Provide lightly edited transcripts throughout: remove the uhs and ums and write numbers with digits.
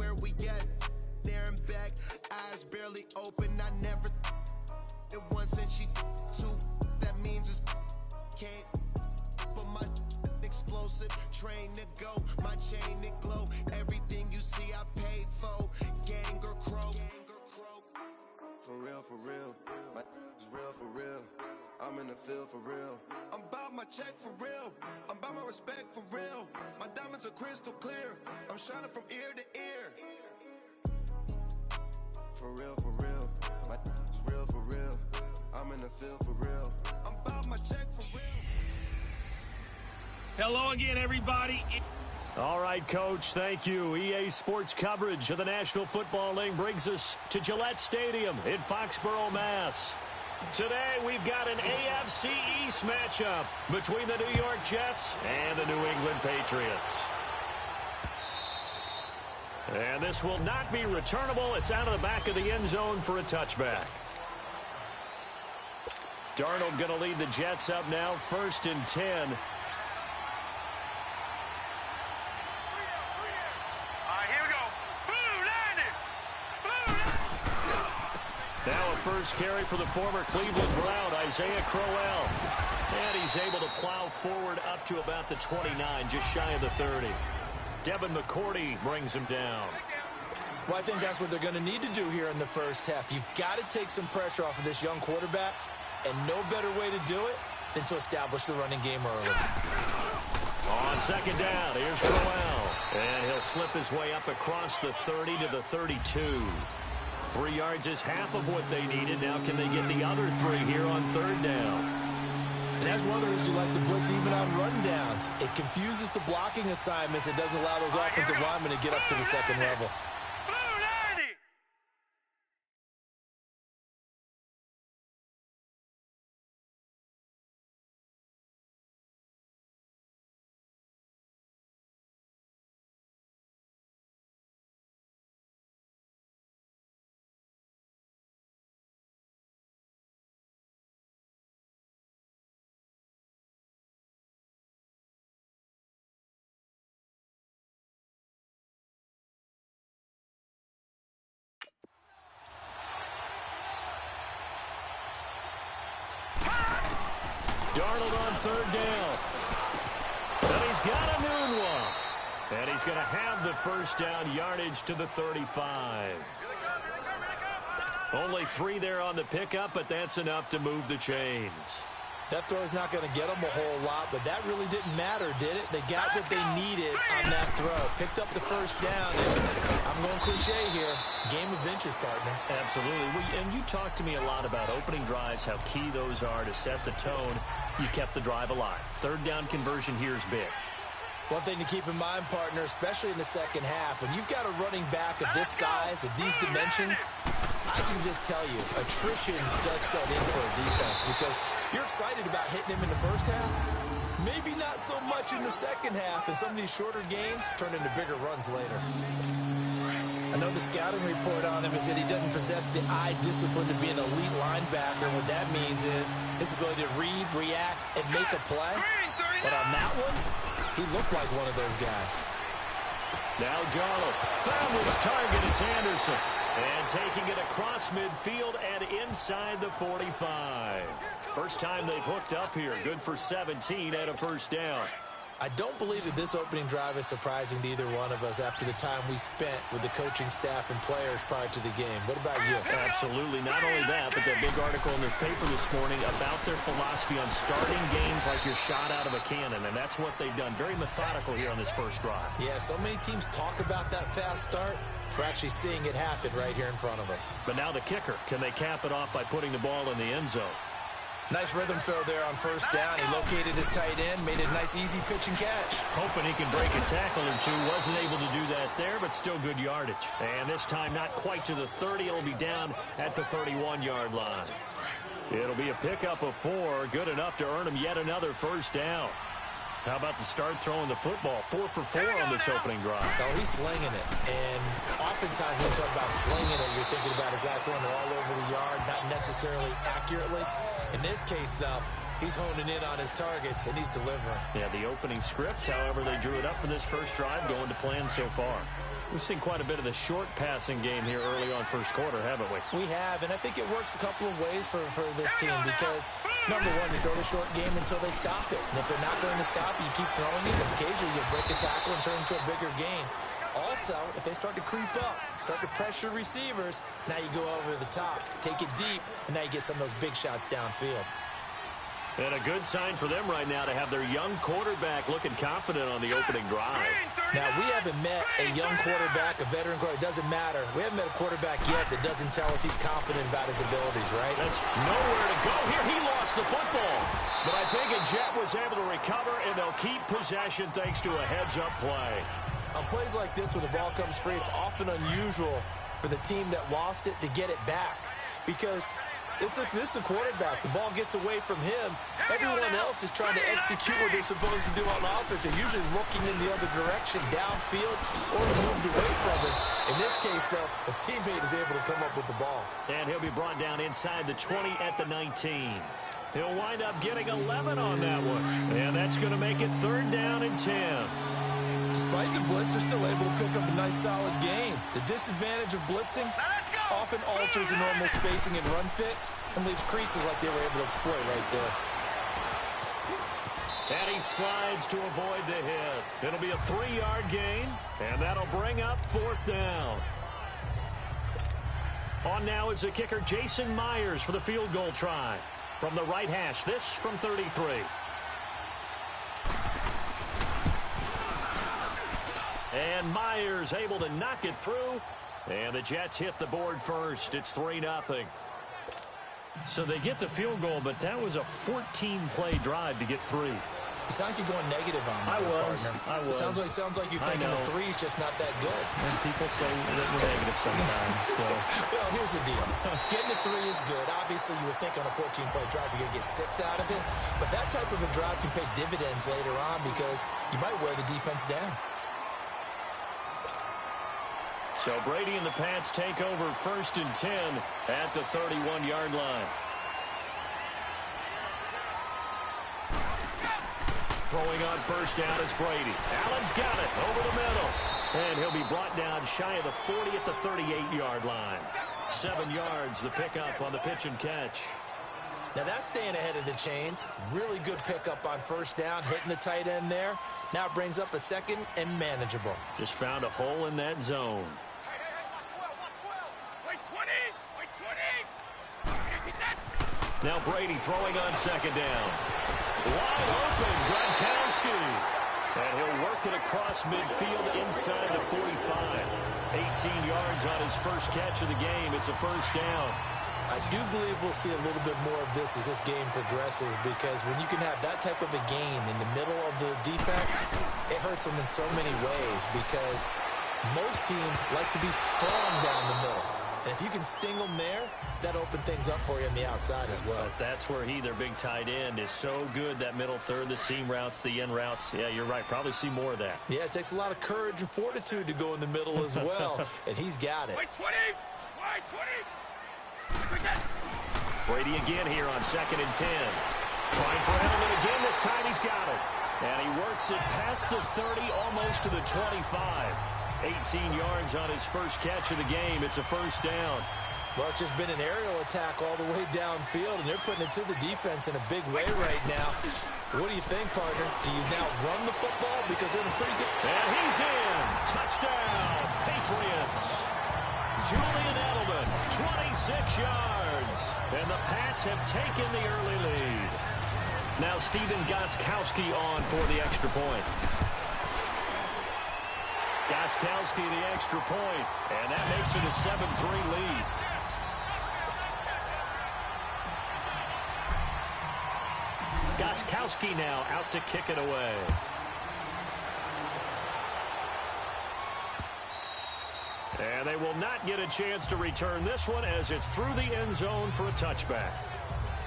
where we at. There and back, eyes barely open. I never it once and she two. That means it's can't. But my explosive, train to go, my chain it glow. Everything you see I paid for, gang or crow. For real, my is real for real. I'm in the field for real. I'm about my check for real. I'm about my respect for real. My diamonds are crystal clear. I'm shining from ear to ear. For real, my is real for real. I'm in the field for real. I'm about my check for real. Hello again, everybody. All right, Coach, thank you. EA Sports coverage of the National Football League brings us to Gillette Stadium in Foxborough, Mass. Today, we've got an AFC East matchup between the New York Jets and the New England Patriots. And this will not be returnable. It's out of the back of the end zone for a touchback. Darnold going to lead the Jets up now, 1st and 10. Now a first carry for the former Cleveland Brown, Isaiah Crowell. And he's able to plow forward up to about the 29, just shy of the 30. Devin McCourty brings him down. Well, I think that's what they're going to need to do here in the first half. You've got to take some pressure off of this young quarterback, and no better way to do it than to establish the running game early. On second down, here's Crowell. And he'll slip his way up across the 30 to the 32. 3 yards is half of what they needed. Now can they get the other 3 here on 3rd down? And that's one of the reasons you like to blitz even on rundowns. It confuses the blocking assignments. It doesn't allow those offensive linemen to get up to the second level. Darnold on 3rd down. And he's got a noon one. And he's going to have the first down yardage to the 35. Only 3 there on the pickup, but that's enough to move the chains. That throw is not going to get them a whole lot, but that really didn't matter, did it? They got what they needed on that throw. Picked up the first down, and I'm going cliche here. Game of inches, partner. Absolutely. And you talked to me a lot about opening drives, how key those are to set the tone. You kept the drive alive. 3rd down conversion here is big. One thing to keep in mind, partner, especially in the second half, when you've got a running back of this size, of these dimensions, I can just tell you, attrition does set in for a defense because you're excited about hitting him in the first half. Maybe not so much in the second half, and some of these shorter gains turn into bigger runs later. I know the scouting report on him is that he doesn't possess the eye discipline to be an elite linebacker. What that means is his ability to read, react, and make a play. But on that one, he looked like one of those guys. Now Darnold found his target. It's Anderson. And taking it across midfield and inside the 45. First time they've hooked up here. Good for 17 and a first down. I don't believe that this opening drive is surprising to either one of us after the time we spent with the coaching staff and players prior to the game. What about you? Absolutely. Not only that, but that big article in their paper this morning about their philosophy on starting games like you're shot out of a cannon, and that's what they've done. Very methodical here on this first drive. Yeah, so many teams talk about that fast start. We're actually seeing it happen right here in front of us. But now the kicker. Can they cap it off by putting the ball in the end zone? Nice rhythm throw there on first down. He located his tight end, made it a nice, easy pitch and catch. Hoping he can break a tackle or two. Wasn't able to do that there, but still good yardage. And this time not quite to the 30. It'll be down at the 31-yard line. It'll be a pickup of 4. Good enough to earn him yet another first down. How about the start throwing the football? 4 for 4 on this opening drive. Oh, he's slinging it. And oftentimes when you talk about slinging it, you're thinking about a guy throwing it all over the yard, not necessarily accurately. In this case, though, he's honing in on his targets, and he's delivering. Yeah, the opening script, however they drew it up for this first drive, going to plan so far. We've seen quite a bit of the short passing game here early on first quarter, haven't we? We have, and I think it works a couple of ways for this team because, number one, you throw the short game until they stop it. And if they're not going to stop it, you keep throwing it. And occasionally you'll break a tackle and turn into a bigger gain. Also, if they start to creep up, start to pressure receivers, now you go over the top, take it deep, and now you get some of those big shots downfield. And a good sign for them right now to have their young quarterback looking confident on the opening drive. Now, we haven't met a young quarterback, a veteran quarterback. It doesn't matter. We haven't met a quarterback yet that doesn't tell us he's confident about his abilities, right? That's nowhere to go here. He lost the football. But I think a Jet was able to recover, and they'll keep possession thanks to a heads-up play. On plays like this, when the ball comes free, it's often unusual for the team that lost it to get it back because this is the quarterback. The ball gets away from him. Everyone else is trying to execute what they're supposed to do on offense. They're usually looking in the other direction, downfield, or moved away from it. In this case, though, a teammate is able to come up with the ball. And he'll be brought down inside the 20 at the 19. He'll wind up getting 11 on that one. And that's going to make it 3rd down and 10. Despite the blitz, they're still able to pick up a nice, solid game. The disadvantage of blitzing often alters the normal spacing and run fits and leaves creases like they were able to exploit right there. And he slides to avoid the hit. It'll be a 3-yard gain, and that'll bring up 4th down. On now is the kicker Jason Myers for the field goal try. From the right hash, this from 33. And Myers able to knock it through. And the Jets hit the board first. It's 3-0. So they get the field goal, but that was a 14-play drive to get 3. You sound like you're going negative on me. I was. Sounds like you're thinking the 3 is just not that good. And people say that we're negative sometimes. So. Well, here's the deal. Getting the 3 is good. Obviously, you would think on a 14-play drive you're going to get 6 out of it. But that type of a drive can pay dividends later on because you might wear the defense down. So Brady and the Pats take over 1st and 10 at the 31-yard line. Throwing on 1st down is Brady. Allen's got it over the middle. And he'll be brought down shy of the 40 at the 38-yard line. 7 yards, the pickup on the pitch and catch. Now that's staying ahead of the chains. Really good pickup on 1st down, hitting the tight end there. Now it brings up a 2nd and manageable. Just found a hole in that zone. Now Brady throwing on 2nd down. Wide open, Gronkowski. And he'll work it across midfield inside the 45. 18 yards on his first catch of the game. It's a 1st down. I do believe we'll see a little bit more of this as this game progresses because when you can have that type of a game in the middle of the defense, it hurts them in so many ways because most teams like to be strong down the middle. And if you can sting them there, that opens things up for you on the outside as well. But that's where their big tight end, is so good, that middle third, the seam routes, the in routes. Yeah, you're right. Probably see more of that. Yeah, it takes a lot of courage and fortitude to go in the middle as well. And he's got it. Brady again here on 2nd and 10. Trying for Edelman again. This time he's got it. And he works it past the 30, almost to the 25. 18 yards on his first catch of the game. It's a 1st down. Well, it's just been an aerial attack all the way downfield, and they're putting it to the defense in a big way right now. What do you think, partner? Do you now run the football? Because they're in a pretty good... And he's in. Touchdown, Patriots. Julian Edelman, 26 yards. And the Pats have taken the early lead. Now Stephen Gostkowski on for the extra point. Gostkowski the extra point, and that makes it a 7-3 lead. Gostkowski now out to kick it away. And they will not get a chance to return this one as it's through the end zone for a touchback.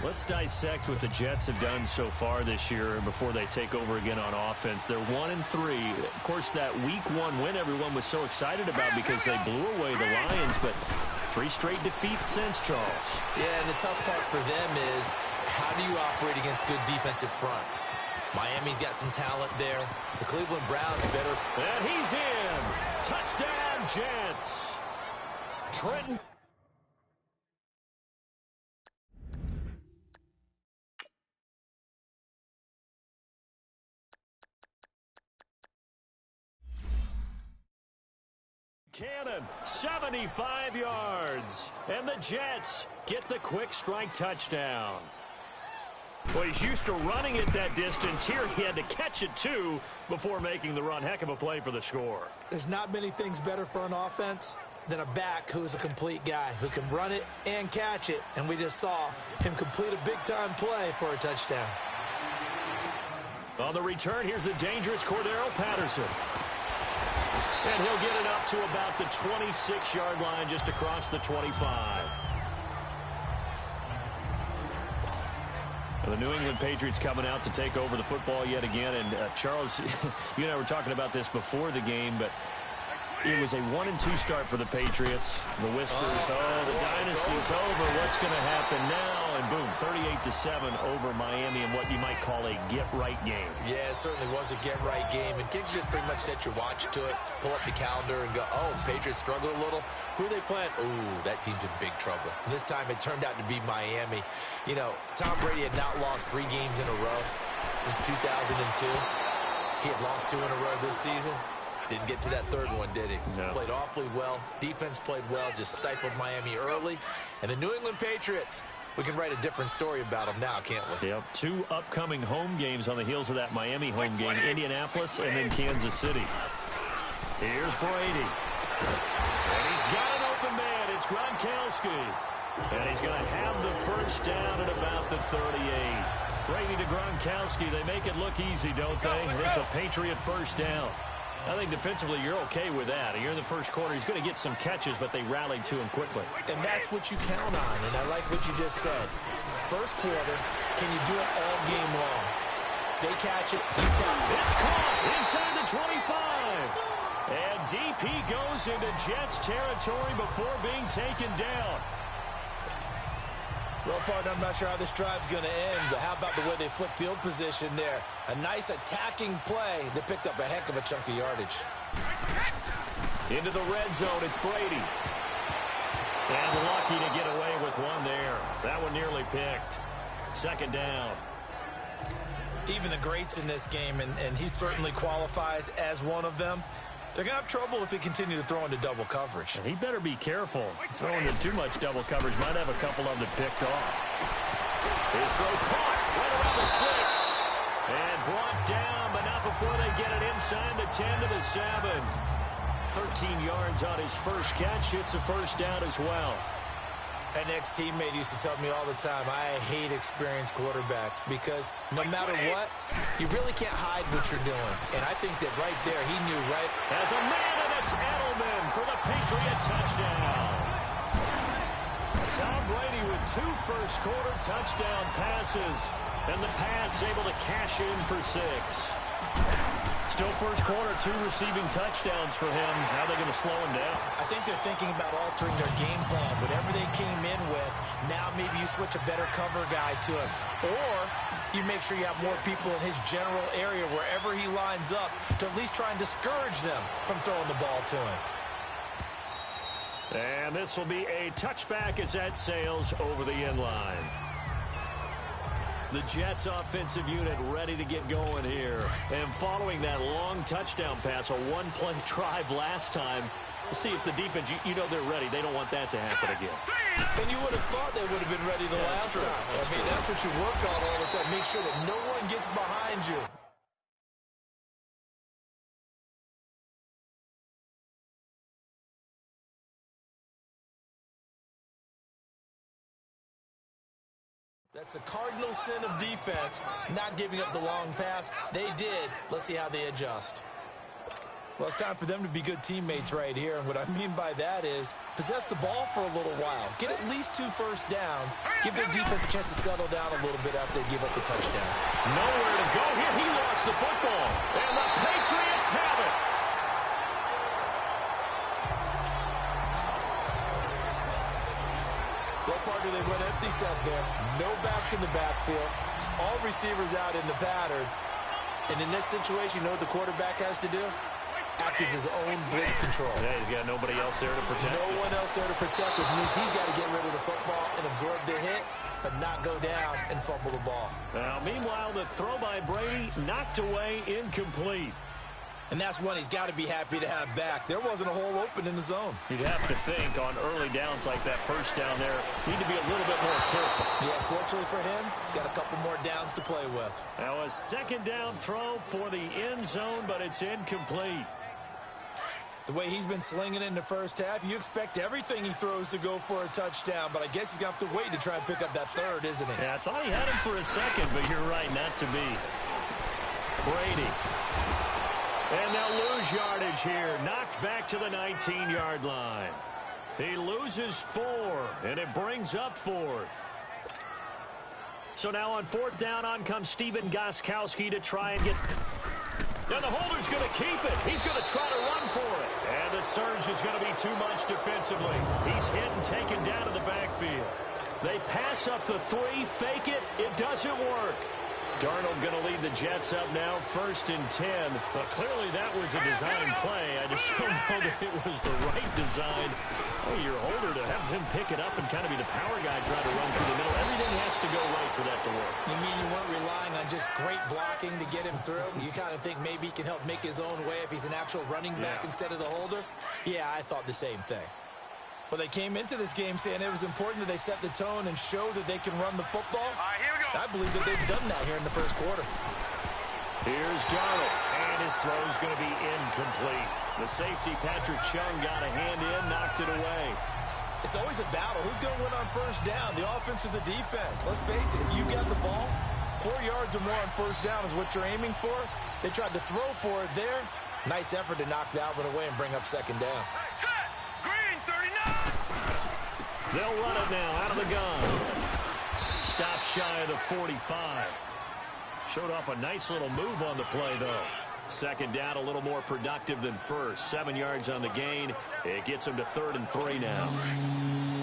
Let's dissect what the Jets have done so far this year before they take over again on offense. They're 1-3. Of course, that Week 1 win everyone was so excited about because they blew away the Lions, but 3 straight defeats since, Charles. Yeah, and the tough part for them is how do you operate against good defensive fronts? Miami's got some talent there. The Cleveland Browns better. And he's in. Touchdown, Jets. Trenton. Cannon, 75 yards. And the Jets get the quick strike touchdown. Well, he's used to running it that distance. Here he had to catch it, too, before making the run. Heck of a play for the score. There's not many things better for an offense than a back who is a complete guy who can run it and catch it. And we just saw him complete a big-time play for a touchdown. On the return, here's the dangerous Cordero Patterson. And he'll get it up to about the 26-yard line, just across the 25. The New England Patriots coming out to take over the football yet again. And Charles, you and I were talking about this before the game, but it was a 1-2 start for the Patriots. The whispers, the dynasty's over. What's going to happen now? And boom, 38-7 over Miami in what you might call a get-right game. Yeah, it certainly was a get-right game. And you just pretty much set your watch to it, pull up the calendar and go, oh, Patriots struggle a little. Who are they playing? Ooh, that team's in big trouble. And this time it turned out to be Miami. You know, Tom Brady had not lost 3 games in a row since 2002. He had lost 2 in a row this season. Didn't get to that third one, did he? No. Played awfully well. Defense played well, just stifled Miami early. And the New England Patriots, we can write a different story about them now, can't we? Yep, 2 upcoming home games on the heels of that Miami home game, Indianapolis and then Kansas City. Here's Brady. And he's got an open man. It's Gronkowski. And he's going to have the first down at about the 38. Brady to Gronkowski. They make it look easy, don't they? It's a Patriot first down. I think defensively you're okay with that. You're in the first quarter. He's going to get some catches, but they rallied to him quickly. And that's what you count on, and I like what you just said. First quarter, can you do it all game long? They catch it, you tell them. It's caught inside the 25. And DP goes into Jets territory before being taken down. Well, partner, I'm not sure how this drive's going to end, but how about the way they flip field position there? A nice attacking play that picked up a heck of a chunk of yardage. Into the red zone, it's Brady. And lucky to get away with one there. That one nearly picked. Second down. Even the greats in this game, and he certainly qualifies as one of them, they're going to have trouble if they continue to throw into double coverage. And he better be careful. Throwing in too much double coverage might have a couple of them picked off. His throw caught right around the 6. And brought down, but not before they get it inside the 10 to the 7. 13 yards on his first catch. It's a first down as well. An ex-teammate used to tell me all the time, I hate experienced quarterbacks because no matter what, you really can't hide what you're doing. And I think that right there, he knew right. As a man, and it's Edelman for the Patriot touchdown. Tom Brady with 2 first-quarter touchdown passes. And the Pats able to cash in for 6. Still first quarter, 2 receiving touchdowns for him. How are they going to slow him down? I think they're thinking about altering their game plan. Whatever they came in with, now maybe you switch a better cover guy to him. Or you make sure you have more people in his general area wherever he lines up to at least try and discourage them from throwing the ball to him. And this will be a touchback as that sails over the end line. The Jets offensive unit ready to get going here. And following that long touchdown pass, a 1-play drive last time, we'll see if the defense, you know they're ready. They don't want that to happen again. And you would have thought they would have been ready the last time. That's what you work on all the time. Make sure that no one gets behind you. That's the cardinal sin of defense, not giving up the long pass. They did. Let's see how they adjust. Well, it's time for them to be good teammates right here. And what I mean by that is possess the ball for a little while. Get at least 2 first downs. Give their defense a chance to settle down a little bit after they give up the touchdown. Nowhere to go here. He lost the football. And the Patriots have it. Well, partner, they went empty set there. No backs in the backfield. All receivers out in the pattern. And in this situation, you know what the quarterback has to do? Act as his own blitz control. Yeah, he's got nobody else there to protect. No one else there to protect, which means he's got to get rid of the football and absorb the hit, but not go down and fumble the ball. Now, meanwhile, the throw by Brady knocked away, incomplete. And that's one he's got to be happy to have back. There wasn't a hole open in the zone. You'd have to think on early downs like that first down there, need to be a little bit more careful. Yeah, fortunately for him, got a couple more downs to play with. Now a second down throw for the end zone, but it's incomplete. The way he's been slinging it in the first half, you expect everything he throws to go for a touchdown, but I guess he's going to have to wait to try and pick up that third, isn't he? Yeah, I thought he had him for a second, but you're right, not to be. Brady. And they'll lose yardage here. Knocked back to the 19-yard line. He loses 4, and it brings up 4th. So now on 4th down, on comes Steven Gostkowski to try and get... Now the holder's going to keep it. He's going to try to run for it. And the surge is going to be too much defensively. He's hit and taken down to the backfield. They pass up the 3, fake it. It doesn't work. Darnold going to lead the Jets up now, 1st and 10. But clearly that was a design play. I just don't know that it was the right design. Oh, your holder to have him pick it up and kind of be the power guy trying to run through the middle. Everything has to go right for that to work. You mean you weren't relying on just great blocking to get him through? You kind of think maybe he can help make his own way if he's an actual running back instead of the holder? Yeah, I thought the same thing. Well, they came into this game saying it was important that they set the tone and show that they can run the football. All right, here we go. I believe that they've done that here in the first quarter. Here's Darnold, and his throw's going to be incomplete. The safety, Patrick Chung, got a hand in, knocked it away. It's always a battle. Who's going to win on first down, the offense or the defense? Let's face it, if you got the ball, 4 yards or more on first down is what you're aiming for. They tried to throw for it there. Nice effort to knock that one away and bring up second down. Set. Green, 39. They'll run it now out of the gun. Stop shy of the 45. Showed off a nice little move on the play, though. Second down, a little more productive than first. 7 yards on the gain. It gets them to 3rd and 3 now.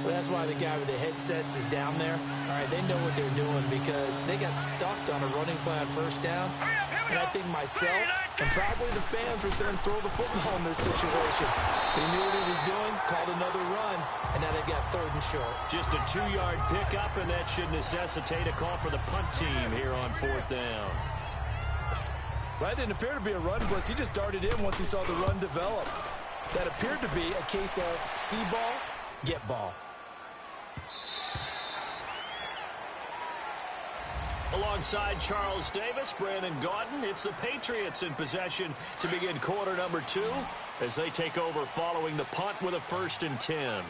Well, that's why the guy with the headsets is down there. All right, they know what they're doing because they got stuffed on a running play on first down. And I think myself and probably the fans were saying throw the football in this situation. He knew what he was doing, called another run, and now they've got 3rd and short. Just a 2-yard pickup, and that should necessitate a call for the punt team here on 4th down. Well, that didn't appear to be a run blitz. He just darted in once he saw the run develop. That appeared to be a case of see ball, get ball. Alongside Charles Davis, Brandon Gaudin, it's the Patriots in possession to begin quarter number 2 as they take over following the punt with a 1st and 10.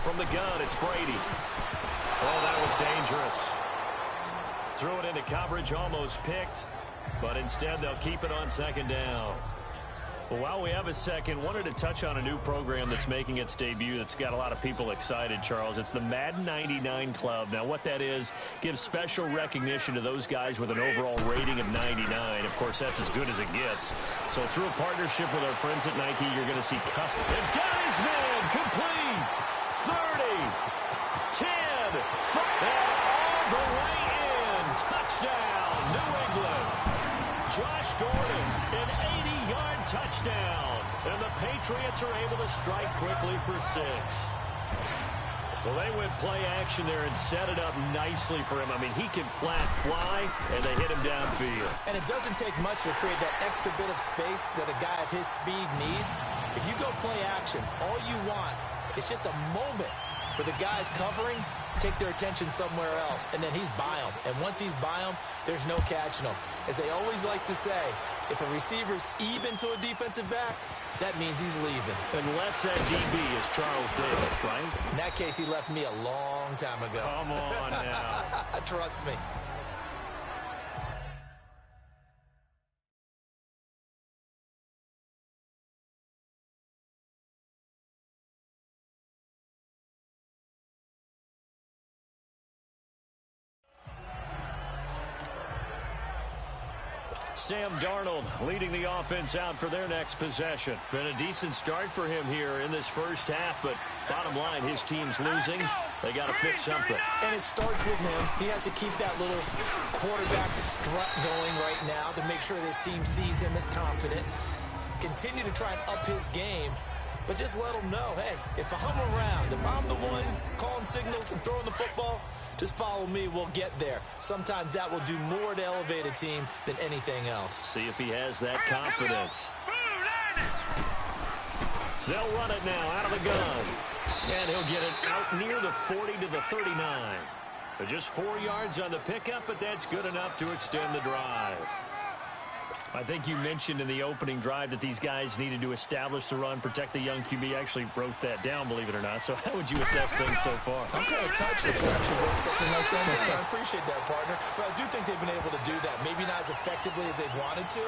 From the gun, it's Brady. Oh, that was dangerous. Threw it into coverage, almost picked, but instead they'll keep it on second down. Well, while we have a second, wanted to touch on a new program that's making its debut that's got a lot of people excited, Charles. It's the Madden 99 Club. Now, what that is, gives special recognition to those guys with an overall rating of 99. Of course, that's as good as it gets. So through a partnership with our friends at Nike, you're going to see custom. They've got his man, complete, 30, 10, 5, and all the way in. Touchdown, New England. Josh Gordon, an 80-yard touchdown. And the Patriots are able to strike quickly for 6. So they went play action there and set it up nicely for him. I mean, he can flat fly, and they hit him downfield. And it doesn't take much to create that extra bit of space that a guy of his speed needs. If you go play action, all you want is just a moment where the guy's covering, take their attention somewhere else, and then he's by him. And once he's by him, there's no catching him. As they always like to say, if a receiver's even to a defensive back, that means he's leaving. Unless that DB is Charles Davis, right? In that case, he left me a long time ago. Come on now. Trust me. Sam Darnold leading the offense out for their next possession. Been a decent start for him here in this first half, but bottom line, his team's losing. They got to fix something. And it starts with him. He has to keep that little quarterback strut going right now to make sure his team sees him as confident. Continue to try and up his game, but just let him know, hey, if I'm around, if I'm the one calling signals and throwing the football, just follow me, we'll get there. Sometimes that will do more to elevate a team than anything else. See if he has that confidence. They'll run it now out of the gun. And he'll get it out near the 40 to the 39. Just 4 yards on the pickup, but that's good enough to extend the drive. I think you mentioned in the opening drive that these guys needed to establish the run, protect the young QB. I actually wrote that down, believe it or not. So how would you assess things so far? I'm kind of touched that you actually wrote something like that down. I appreciate that, partner. But I do think they've been able to do that. Maybe not as effectively as they've wanted to,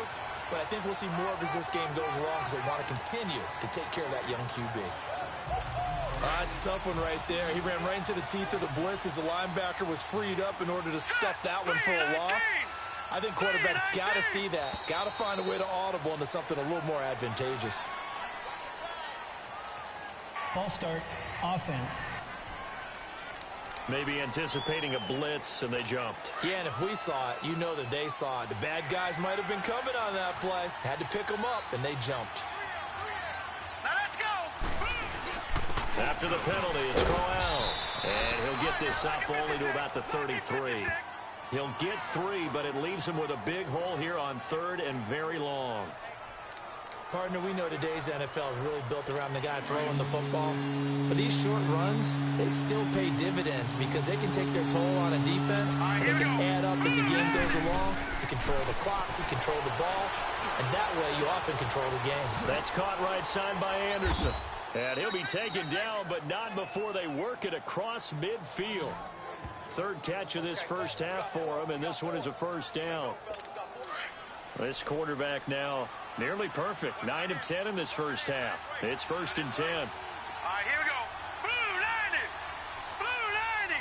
but I think we'll see more of as this game goes along because they want to continue to take care of that young QB. It's a tough one right there. He ran right into the teeth of the blitz as the linebacker was freed up in order to stuff that one for a loss. I think quarterbacks got to see that. Got to find a way to audible into something a little more advantageous. False start, offense. Maybe anticipating a blitz, and they jumped. Yeah, and if we saw it, you know that they saw it. The bad guys might have been coming on that play. Had to pick them up, and they jumped. Now let's go. After the penalty, it's Crowell. And he'll get this up only to about the 33. He'll get 3, but it leaves him with a big hole here on 3rd and very long. Partner, we know today's NFL is really built around the guy throwing the football. But these short runs, they still pay dividends because they can take their toll on a defense, and they can add up as the game goes along. You control the clock, you control the ball, and that way you often control the game. That's caught right side by Anderson. And he'll be taken down, but not before they work it across midfield. 3rd catch of this first half for him, and this one is a first down. This quarterback now nearly perfect. 9 of 10 in this first half. It's 1st and 10. All right, here we go. Blue 90.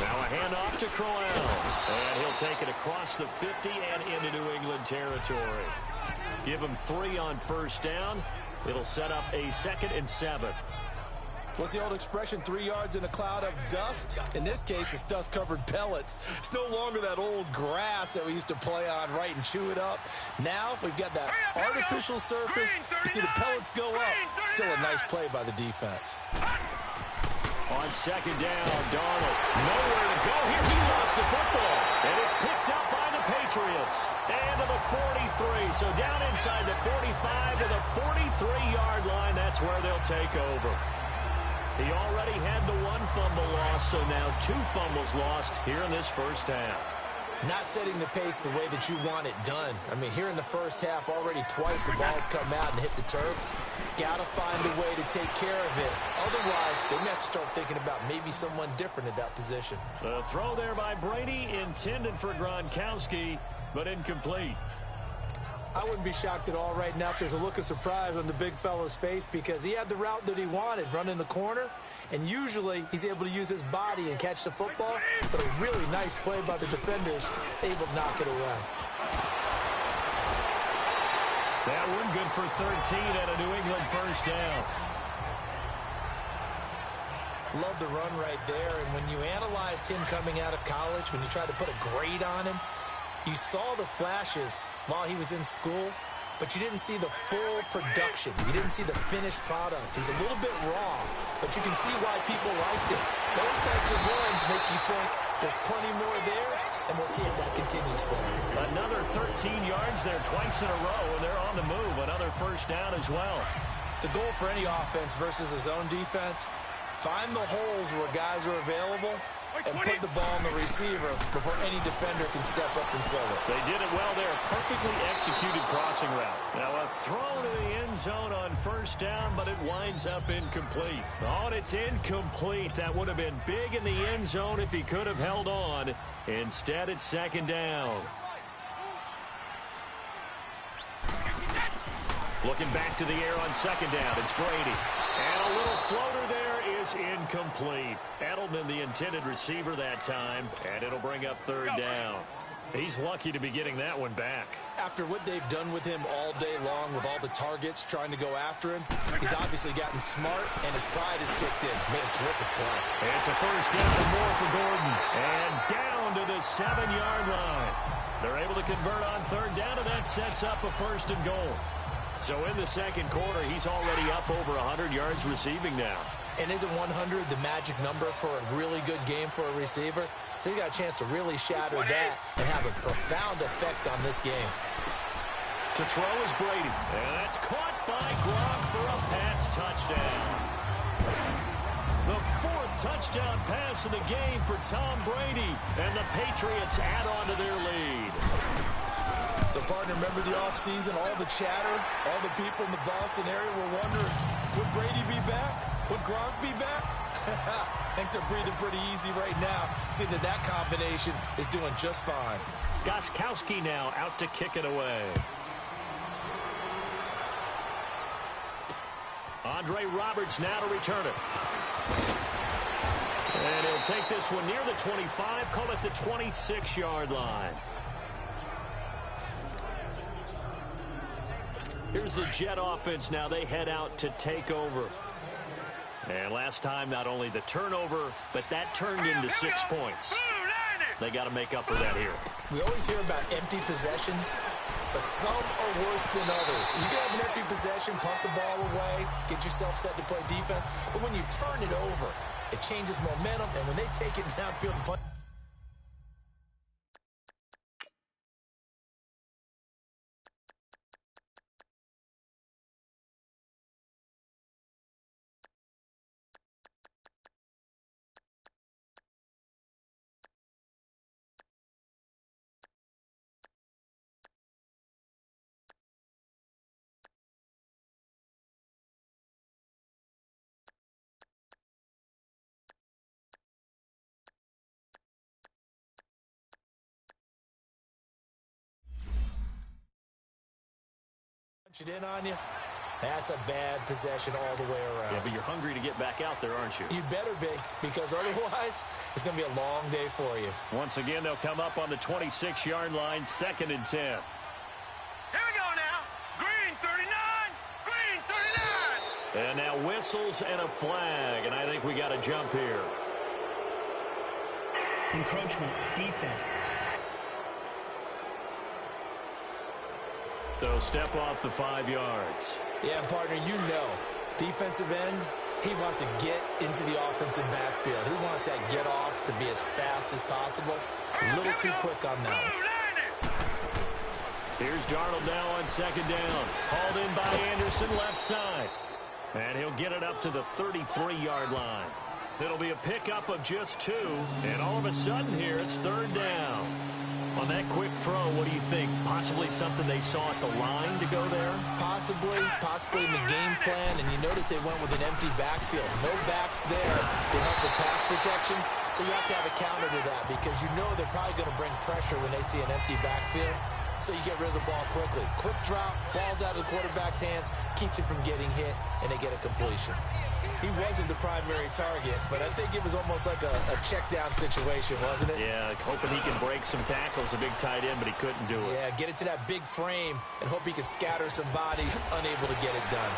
Now a handoff to Crowell. And he'll take it across the 50 and into New England territory. Give him 3 on first down. It'll set up a 2nd and 7. What's the old expression, 3 yards in a cloud of dust? In this case, it's dust-covered pellets. It's no longer that old grass that we used to play on, right, and chew it up. Now we've got that artificial surface. You see the pellets go up. Still a nice play by the defense. On 2nd down, Darnold. Nowhere to go here. He lost the football. And it's picked up by the Patriots. And to the 43. So down inside the 45 to the 43-yard line. That's where they'll take over. He already had the 1 fumble loss, so now 2 fumbles lost here in this first half. Not setting the pace the way that you want it done. I mean, here in the first half, already twice the ball's come out and hit the turf. Got to find a way to take care of it. Otherwise, they may have to start thinking about maybe someone different at that position. The throw there by Brady, intended for Gronkowski, but incomplete. I wouldn't be shocked at all right now if there's a look of surprise on the big fella's face because he had the route that he wanted, running the corner, and usually he's able to use his body and catch the football, but a really nice play by the defenders, able to knock it away. That one good for 13 and a New England first down. Love the run right there, and when you analyzed him coming out of college, when you tried to put a grade on him, you saw the flashes while he was in school, but you didn't see the full production. You didn't see the finished product. He's a little bit raw, but you can see why people liked it. Those types of runs make you think there's plenty more there, and we'll see if that continues for him. Another 13 yards there twice in a row, and they're on the move. Another first down as well. The goal for any offense versus his own defense, find the holes where guys are available and put the ball on the receiver before any defender can step up and fill it. They did it well there. Perfectly executed crossing route. Now a throw to the end zone on first down, but it winds up incomplete. Oh, and it's incomplete. That would have been big in the end zone if he could have held on. Instead, it's 2nd down. Looking back to the air on 2nd down. It's Brady. And a little floater there is incomplete. Edelman, the intended receiver that time, and it'll bring up 3rd down. He's lucky to be getting that one back. After what they've done with him all day long with all the targets trying to go after him, he's obviously gotten smart, and his pride has kicked in. Made a terrific play. It's a first down and more for Gordon. And down to the 7-yard line. They're able to convert on third down, and that sets up a first and goal. So in the second quarter, he's already up over 100 yards receiving now. And isn't 100 the magic number for a really good game for a receiver? So he got a chance to really shatter that and have a profound effect on this game. To throw is Brady. And that's caught by Gronk for a Pats touchdown. The 4th touchdown pass of the game for Tom Brady. And the Patriots add on to their lead. So, partner, remember the offseason, all the chatter, all the people in the Boston area were wondering, would Brady be back? Would Gronk be back? I think they're breathing pretty easy right now, seeing that that combination is doing just fine. Gostkowski now out to kick it away. Andre Roberts now to return it. And he'll take this one near the 25, call it the 26-yard line. Here's the Jet offense now. They head out to take over. And last time, not only the turnover, but that turned into 6 points. They got to make up for that here. We always hear about empty possessions, but some are worse than others. You can have an empty possession, punt the ball away, get yourself set to play defense, but when you turn it over, it changes momentum, and when they take it downfield and punt. It in on you. That's a bad possession all the way around. Yeah, but you're hungry to get back out there, aren't you? You better be, because otherwise it's going to be a long day for you. Once again, they'll come up on the 26-yard line, 2nd and 10. Here we go now. Green 39. Green 39. And now whistles and a flag, and I think we got a jump here. Encroachment, defense. So step off the 5 yards. Yeah, partner, you know, defensive end, he wants to get into the offensive backfield. He wants that get off to be as fast as possible. A little too quick on that one. Here's Darnold now on 2nd down. Hauled in by Anderson, left side. And he'll get it up to the 33-yard line. It'll be a pickup of just 2. And all of a sudden here, it's 3rd down. On that quick throw, what do you think? Possibly something they saw at the line to go there? Possibly in the game plan, and you notice they went with an empty backfield. No backs there to help with pass protection, so you have to have a counter to that because you know they're probably going to bring pressure when they see an empty backfield, so you get rid of the ball quickly. Quick drop, ball's out of the quarterback's hands, keeps him from getting hit, and they get a completion. He wasn't the primary target, but I think it was almost like a check-down situation, wasn't it? Yeah, hoping he can break some tackles, a big tight end, but he couldn't do it. Yeah, get it to that big frame and hope he can scatter some bodies, unable to get it done.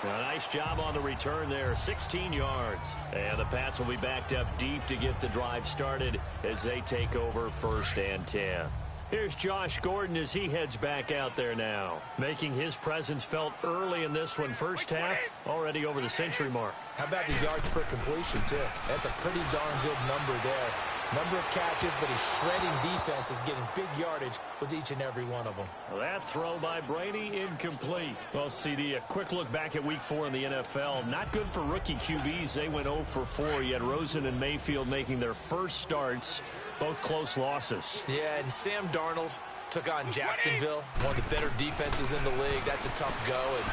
A nice job on the return there, 16 yards. And the Pats will be backed up deep to get the drive started as they take over 1st and 10. Here's Josh Gordon as he heads back out there now, making his presence felt early in this one. First half, already over the century mark. How about the yards per completion, too? That's a pretty darn good number there. Number of catches, but he's shredding defense, is getting big yardage with each and every one of them. Well, that throw by Brady, incomplete. Well, CD, a quick look back at Week 4 in the NFL. Not good for rookie QBs. They went 0 for 4. You had Rosen and Mayfield making their first starts, both close losses. Yeah, and Sam Darnold took on Jacksonville, one of the better defenses in the league. That's a tough go, and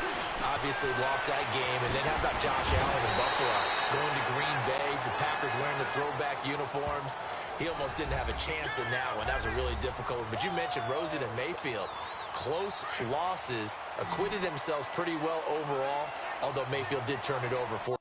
obviously lost that game. And then how about Josh Allen in Buffalo going to Green Bay, the Packers wearing the throwback uniforms. He almost didn't have a chance in that one. That was a really difficult one. But you mentioned Rosen and Mayfield. Close losses, acquitted themselves pretty well overall, although Mayfield did turn it over for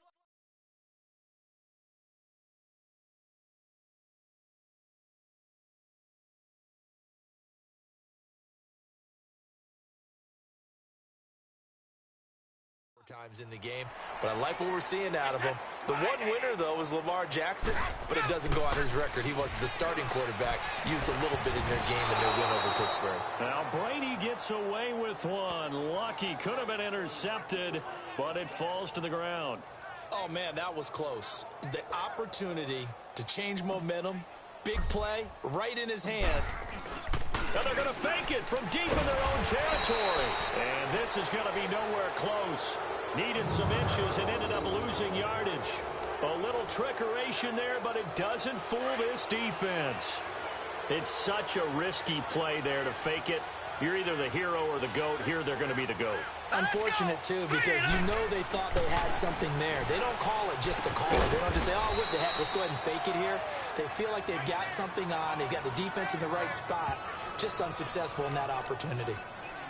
times in the game, but I like what we're seeing out of him. The one winner, though, was Lamar Jackson, but it doesn't go on his record. He wasn't the starting quarterback, used a little bit in their game in their win over Pittsburgh. Now Brady gets away with one. Lucky, could have been intercepted, but it falls to the ground. Oh, man, that was close. The opportunity to change momentum, big play, right in his hand. And they're going to fake it from deep in their own territory. And this is going to be nowhere close. Needed some inches and ended up losing yardage. A little trickeration there, but it doesn't fool this defense. It's such a risky play there to fake it. You're either the hero or the GOAT. Here they're going to be the GOAT. Unfortunate, too, because you know they thought they had something there. They don't call it just to call it. They don't just say, oh, what the heck, let's go ahead and fake it here. They feel like they've got something on. They've got the defense in the right spot. Just unsuccessful in that opportunity.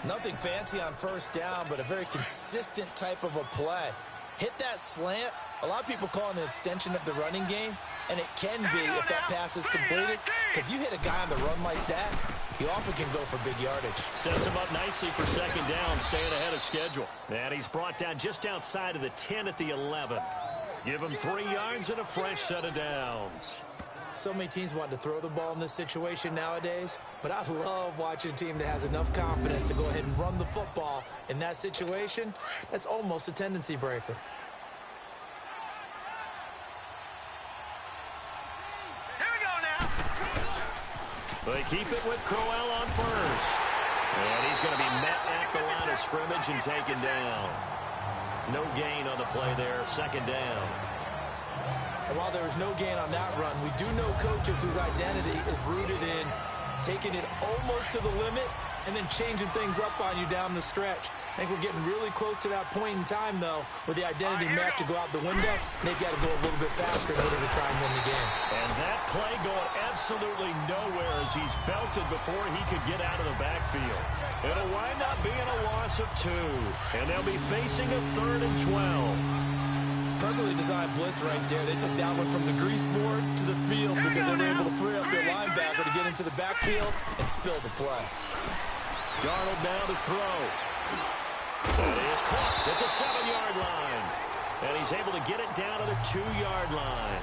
Nothing fancy on first down, but a very consistent type of a play. Hit that slant. A lot of people call it an extension of the running game, and it can be if that pass is completed, because you hit a guy on the run like that, he often can go for big yardage. Sets him up nicely for second down, staying ahead of schedule. And he's brought down just outside of the 10 at the 11. Give him 3 yards and a fresh set of downs. So many teams want to throw the ball in this situation nowadays, but I love watching a team that has enough confidence to go ahead and run the football in that situation. That's almost a tendency breaker. Here we go now. They keep it with Crowell on first. And he's going to be met at the line of scrimmage and taken down. No gain on the play there, second down. And while there is no gain on that run, we do know coaches whose identity is rooted in taking it almost to the limit and then changing things up on you down the stretch. I think we're getting really close to that point in time, though, where the identity map to go out the window, and they've got to go a little bit faster in order to try and win the game. And that play going absolutely nowhere as he's belted before he could get out of the backfield. It'll wind up being a loss of 2, and they'll be facing a 3rd and 12. Perfectly designed blitz right there. They took that one from the grease board to the field because they were able to free up their linebacker to get into the backfield and spill the play. Darnold now to throw. That is caught at the 7-yard line. And he's able to get it down to the 2-yard line.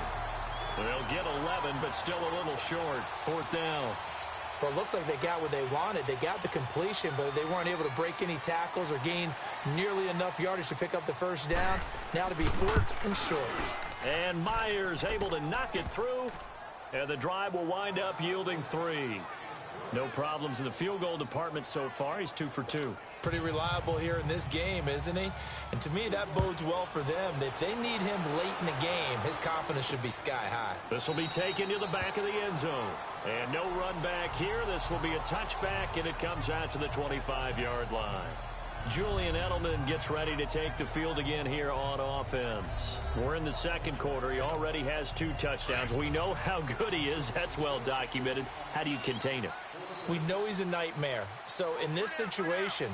They'll get 11, but still a little short. 4th down. Well, it looks like they got what they wanted. They got the completion, but they weren't able to break any tackles or gain nearly enough yardage to pick up the first down. Now to be 4th and short. And Myers able to knock it through. And the drive will wind up yielding 3. No problems in the field goal department so far. He's 2 for 2. Pretty reliable here in this game, isn't he? And to me, that bodes well for them. If they need him late in the game, his confidence should be sky high. This will be taken to the back of the end zone. And no run back here. This will be a touchback, and it comes out to the 25-yard line. Julian Edelman gets ready to take the field again here on offense. We're in the second quarter. He already has 2 touchdowns. We know how good he is. That's well documented. How do you contain him? We know he's a nightmare. So in this situation,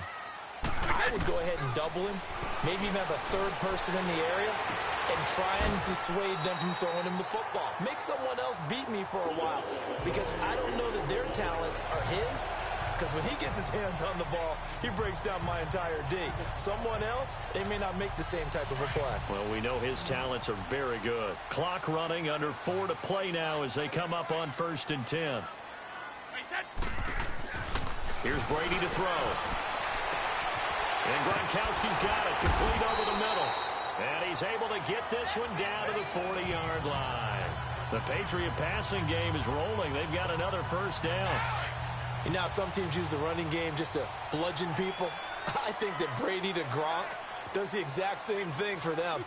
I would go ahead and double him, maybe even have a 3rd person in the area, and try and dissuade them from throwing him the football. Make someone else beat me for a while, because I don't know that their talents are his, because when he gets his hands on the ball, he breaks down my entire D. Someone else, they may not make the same type of a play. Well, we know his talents are very good. Clock running, under 4 to play now as they come up on 1st and 10. Here's Brady to throw. And Gronkowski's got it, complete over the middle. And he's able to get this one down to the 40-yard line. The Patriot passing game is rolling. They've got another first down. And now some teams use the running game just to bludgeon people. I think that Brady to Gronk does the exact same thing for them.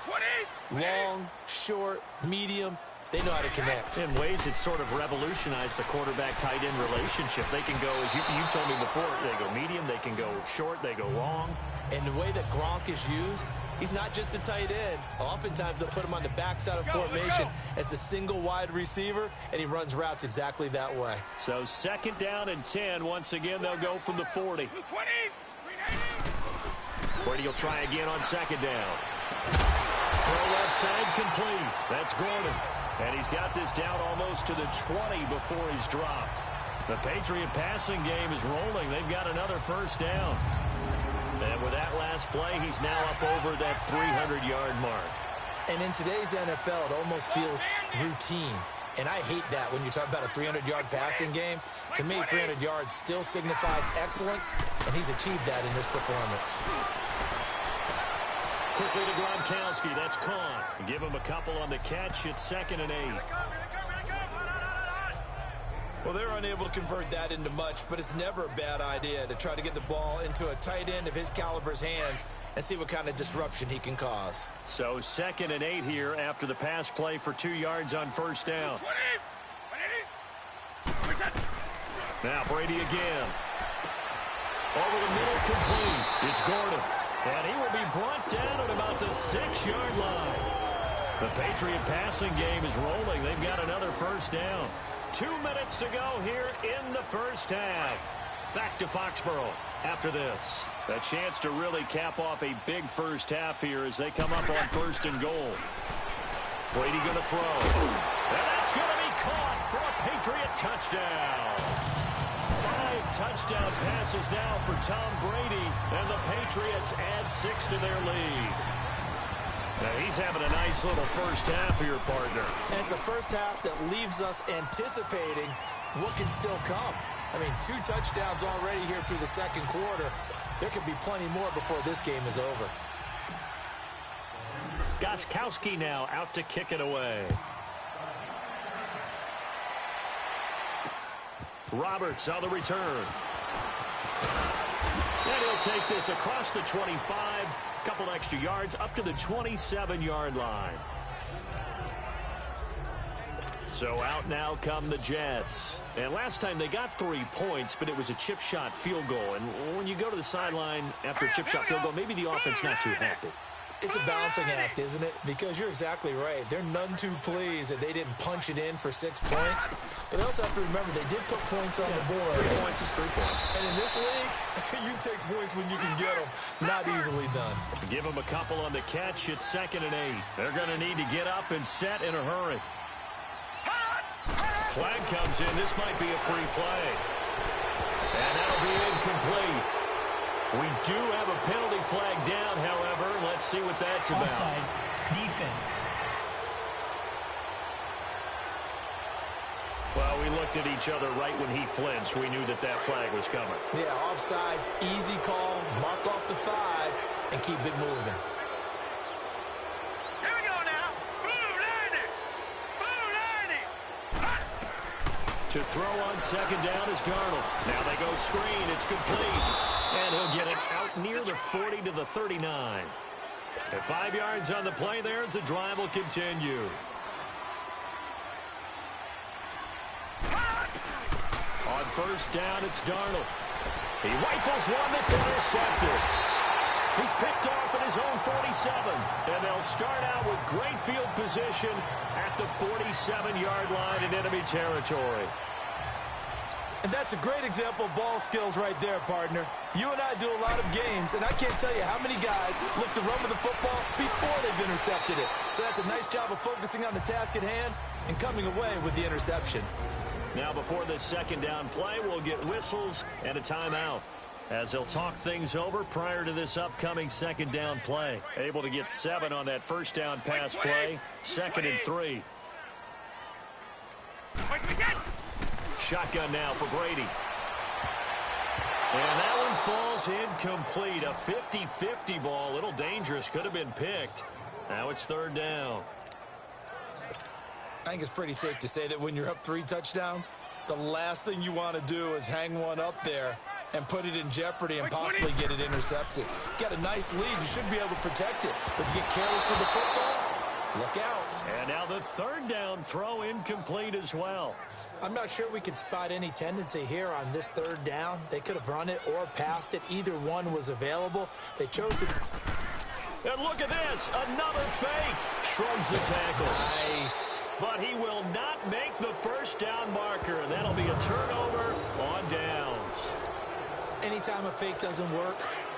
Long, short, medium. They know how to connect. In ways, it's sort of revolutionized the quarterback-tight end relationship. They can go, as you told me before, they go medium, they can go short, they go long. And the way that Gronk is used, he's not just a tight end. Oftentimes, they'll put him on the backside of formation as the single wide receiver, and he runs routes exactly that way. So 2nd down and 10. Once again, they'll go from the 40. Brady will try again on 2nd down. Throw left side, complete. That's Gordon. And he's got this down almost to the 20 before he's dropped. The Patriot passing game is rolling. They've got another first down. And And with that last play, he's now up over that 300-yard mark. And in today's NFL, it almost feels routine. And I hate that when you talk about a 300-yard passing game. To me, 300 yards still signifies excellence, and he's achieved that in this performance. Quickly to Gronkowski. That's caught. Give him a couple on the catch. It's 2nd and 8. Well, they're unable to convert that into much, but it's never a bad idea to try to get the ball into a tight end of his caliber's hands and see what kind of disruption he can cause. So 2nd and 8 here after the pass play for 2 yards on first down. Now Brady again. Over the middle, complete. It's Gordon. And he will be brought down at about the 6-yard line. The Patriot passing game is rolling. They've got another first down. 2 minutes to go here in the first half. Back to Foxborough after this. A chance to really cap off a big first half here as they come up on 1st and goal. Brady going to throw. And that's going to be caught for a Patriot touchdown. 5 touchdown passes now for Tom Brady, and the Patriots add 6 to their lead. Now he's having a nice little first half here, partner. And it's a first half that leaves us anticipating what can still come. I mean, 2 touchdowns already here through the second quarter. There could be plenty more before this game is over. Gostkowski now out to kick it away. Roberts on the return. And he'll take this across the 25. Couple extra yards up to the 27-yard line. So out now come the Jets. And last time they got 3 points, but it was a chip shot field goal. And when you go to the sideline after a chip shot field goal, maybe the offense not too happy. It's a balancing act, isn't it? Because you're exactly right. They're none too pleased that they didn't punch it in for 6 points. But they also have to remember they did put points on the board. 3 points is 3 points. And in this league, you take points when you can get them. Not easily done. Give them a couple on the catch. It's 2nd and 8. They're going to need to get up and set in a hurry. Flag comes in. This might be a free play. And that'll be incomplete. We do have a penalty flag down, however. Let's see what that's about. Offside, defense. Well, we looked at each other right when he flinched. We knew that that flag was coming. Yeah, offside's easy call. Mark off the 5 and keep it moving. Here we go now. Blue 90. To throw on 2nd down is Darnold. Now they go screen. It's complete. And he'll get it out near the 40 to the 39. At 5 yards on the play there as the drive will continue. On first down, it's Darnold. He rifles one that's intercepted. He's picked off at his own 47. And they'll start out with great field position at the 47-yard line in enemy territory. And that's a great example of ball skills right there, partner. You and I do a lot of games, and I can't tell you how many guys look to run with the football before they've intercepted it. So that's a nice job of focusing on the task at hand and coming away with the interception. Now before this 2nd down play, we'll get whistles and a timeout as they'll talk things over prior to this upcoming 2nd down play. Able to get 7 on that first down pass play. 2nd and 3. Shotgun now for Brady. And that one falls incomplete. A 50-50 ball. A little dangerous. Could have been picked. Now it's 3rd down. I think it's pretty safe to say that when you're up 3 touchdowns, the last thing you want to do is hang one up there and put it in jeopardy and possibly get it intercepted. You got a nice lead. You should be able to protect it. But if you get careless with the football, look out. And now the 3rd down throw incomplete as well. I'm not sure we could spot any tendency here on this 3rd down. They could have run it or passed it. Either one was available. They chose it. And look at this. Another fake. Shrugs the tackle. Nice. But he will not make the first down marker. And that'll be a turnover on downs. Anytime a fake doesn't work,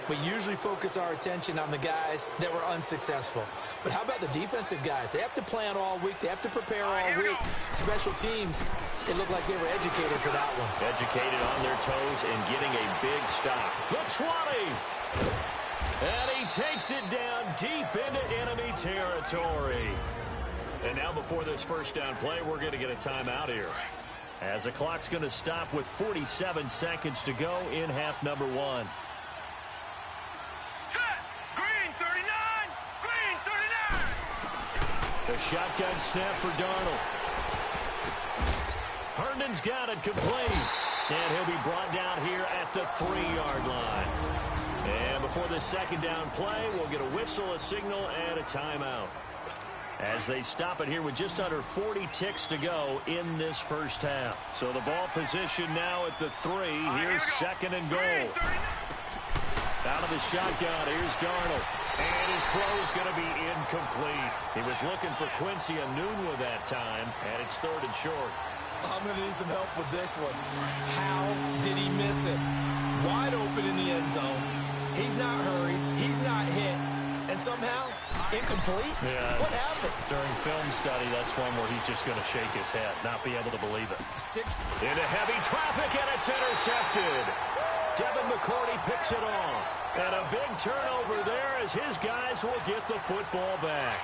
we usually focus our attention on the guys that were unsuccessful. But how about the defensive guys? They have to plan all week. They have to prepare all week. Special teams, it looked like they were educated for that one. Educated on their toes and getting a big stop. The 20. And he takes it down deep into enemy territory. And now before this first down play, we're going to get a timeout here, as the clock's going to stop with 47 seconds to go in half number one. Set. Green 39. Green 39. The shotgun snap for Darnold. Herndon's got it complete. And he'll be brought down here at the 3-yard line. And before this second down play, we'll get a whistle, a signal, and a timeout, as they stop it here with just under 40 ticks to go in this first half. So the ball position now at the 3. Here's second and goal. Out of the shotgun, here's Darnold. And his throw is going to be incomplete. He was looking for Quincy Enunwa that time, and it's 3rd and short. I'm going to need some help with this one. How did he miss it? Wide open in the end zone. He's not hurried. He's not hit. And somehow, incomplete? Yeah. What happened? During film study, that's one where he's just going to shake his head, not be able to believe it. 6 into heavy traffic, and it's intercepted. Devin McCourty picks it off. And a big turnover there as his guys will get the football back.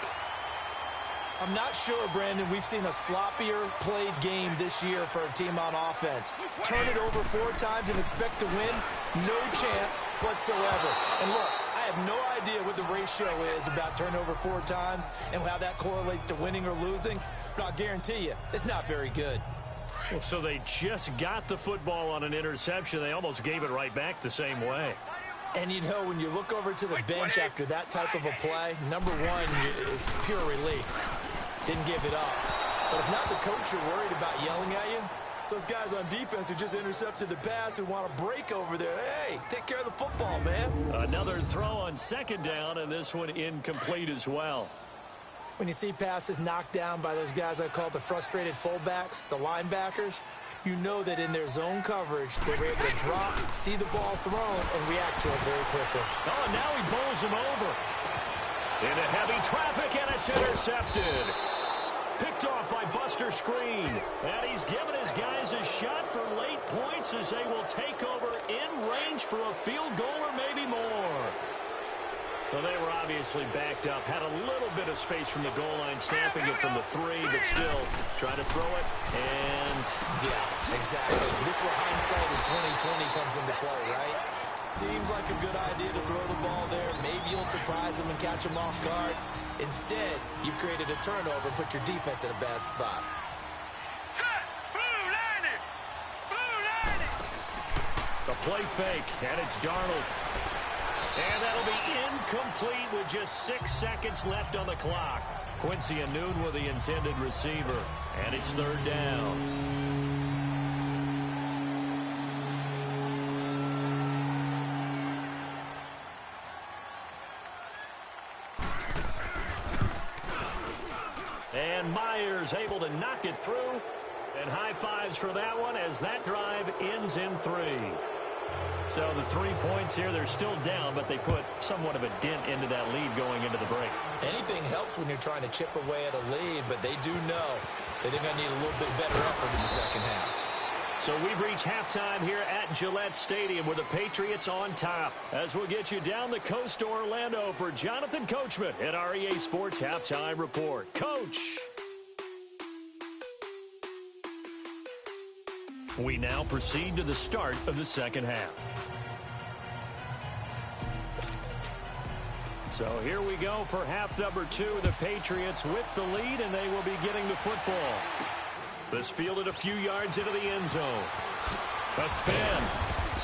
I'm not sure, Brandon, we've seen a sloppier played game this year for a team on offense. Turn it over 4 times and expect to win? No chance whatsoever. And look, I have no idea what the ratio is about turnover 4 times and how that correlates to winning or losing, but I'll guarantee you, it's not very good. Well, so they just got the football on an interception. They almost gave it right back the same way. And you know, when you look over to the bench after that type of a play, number one is pure relief. Didn't give it up. But it's not the coach you're worried about yelling at you. It's those guys on defense who just intercepted the pass who want to break over there. Hey, take care of the football, man. Another throw on second down, and this one incomplete as well. When you see passes knocked down by those guys I call the frustrated fullbacks, the linebackers, you know that in their zone coverage, they were able to drop, see the ball thrown, and react to it very quickly. Oh, and now he bowls him over. Into heavy traffic, and it's intercepted. Picked off by Buster Screen. And he's given his guys a shot for late points as they will take over in range for a field goal or maybe more. Well, they were obviously backed up. Had a little bit of space from the goal line, snapping it from the 3, but still trying to throw it. And yeah, exactly. This is where hindsight is 20/20 comes into play, right? Seems like a good idea to throw the ball there. Maybe you'll surprise them and catch them off guard. Instead, you've created a turnover and put your defense in a bad spot. Set. Blue lining. Blue lining. the play fake, and it's Darnold. And that'll be incomplete with just 6 seconds left on the clock. Quincy Enunwa the intended receiver, and it's 3rd down. And Myers able to knock it through. And high fives for that one as that drive ends in 3. So the 3 points here, they're still down, but they put somewhat of a dent into that lead going into the break. Anything helps when you're trying to chip away at a lead, but they do know that they're going to need a little bit better effort in the second half. So we've reached halftime here at Gillette Stadium with the Patriots on top. As we'll get you down the coast to Orlando for Jonathan Coachman at REA Sports Halftime Report. Coach! We now proceed to the start of the second half. So here we go for half number 2. The Patriots with the lead, and they will be getting the football. This fielded a few yards into the end zone. A spin.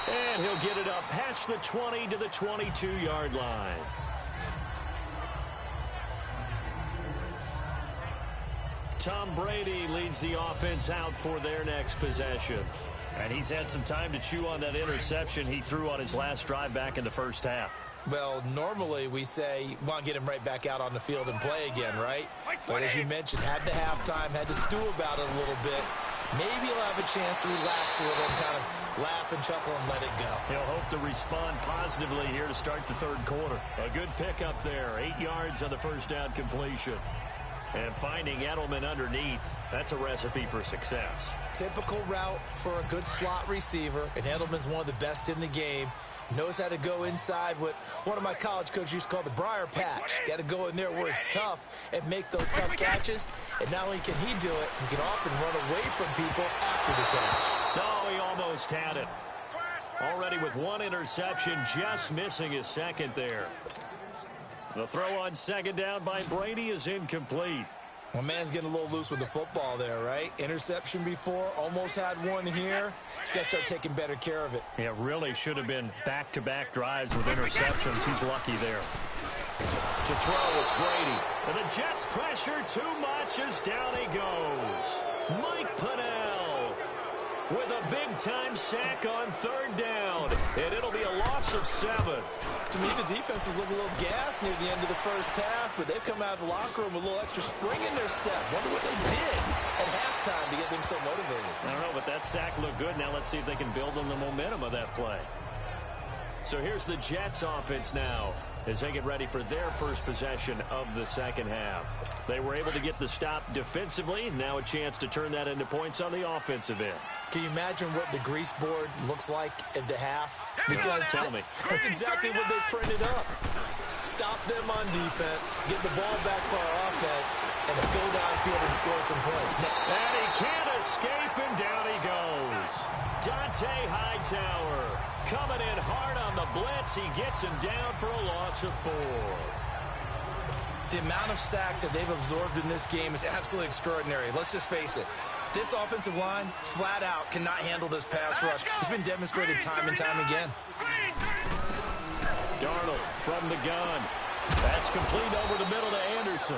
And he'll get it up past the 20 to the 22-yard line. Tom Brady leads the offense out for their next possession. And he's had some time to chew on that interception he threw on his last drive back in the first half. Well, normally we say you want to get him right back out on the field and play again, right? But as you mentioned, had the halftime, had to stew about it a little bit. Maybe he'll have a chance to relax a little and kind of laugh and chuckle and let it go. He'll hope to respond positively here to start the third quarter. A good pickup there, 8 yards on the first down completion. And finding Edelman underneath, that's a recipe for success. Typical route for a good slot receiver, and Edelman's one of the best in the game. Knows how to go inside what one of my college coaches used to call the briar patch. Got to go in there where it's tough and make those tough catches. And not only can he do it, he can often run away from people after the catch. No, he almost had it. Already with one interception, just missing his second there. The throw on second down by Brady is incomplete. My man's getting a little loose with the football there, right? Interception before, almost had one here. He's got to start taking better care of it. Yeah, really should have been back-to-back drives with interceptions. He's lucky there. To throw, it's Brady. And the Jets pressure too much as down he goes. Mike Pennell with a big-time sack on third down. And it'll be a loss of 7. To me, the defense was looking a little gassed near the end of the first half, but they've come out of the locker room with a little extra spring in their step. Wonder what they did at halftime to get them so motivated. I don't know, but that sack looked good. Now let's see if they can build on the momentum of that play. So here's the Jets offense now as they get ready for their first possession of the second half. They were able to get the stop defensively. Now a chance to turn that into points on the offensive end. Can you imagine what the grease board looks like at the half? Because tell me. That's exactly what they printed up. Stop them on defense, get the ball back for our offense, and go downfield and score some points. And he can't escape, and down he goes. Dante Hightower coming in hard on the blitz. He gets him down for a loss of 4. The amount of sacks that they've absorbed in this game is absolutely extraordinary. Let's just face it. This offensive line, flat out, cannot handle this pass rush. It's been demonstrated time and time again. Darnold from the gun. That's complete over the middle to Anderson.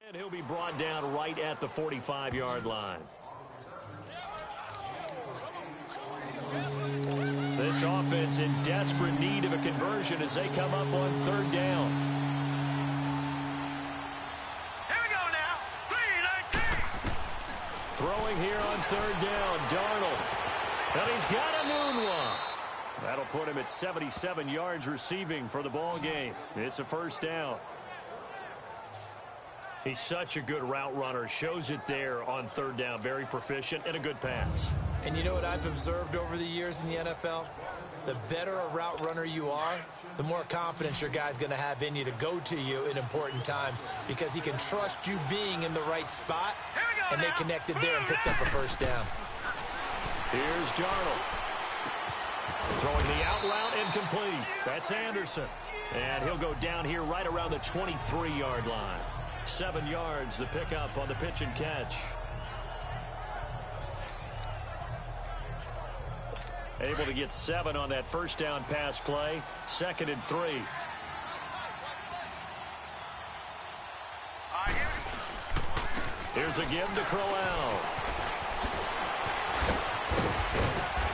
And he'll be brought down right at the 45-yard line. This offense in desperate need of a conversion as they come up on third down. Here we go now. 3-19. Throwing here on third down, Darnold. And he's got a moonwalk. That'll put him at 77 yards receiving for the ball game. It's a first down. He's such a good route runner. Shows it there on third down. Very proficient and a good pass. And you know what I've observed over the years in the NFL? The better a route runner you are, the more confidence your guy's going to have in you to go to you in important times because he can trust you being in the right spot, and they connected there and picked up a first down. Here's Darnold. Throwing the out route incomplete. That's Anderson. And he'll go down here right around the 23-yard line. 7 yards, the pickup on the pitch and catch. Able to get 7 on that first down pass play. 2nd and 3. Here's a give to Crowell.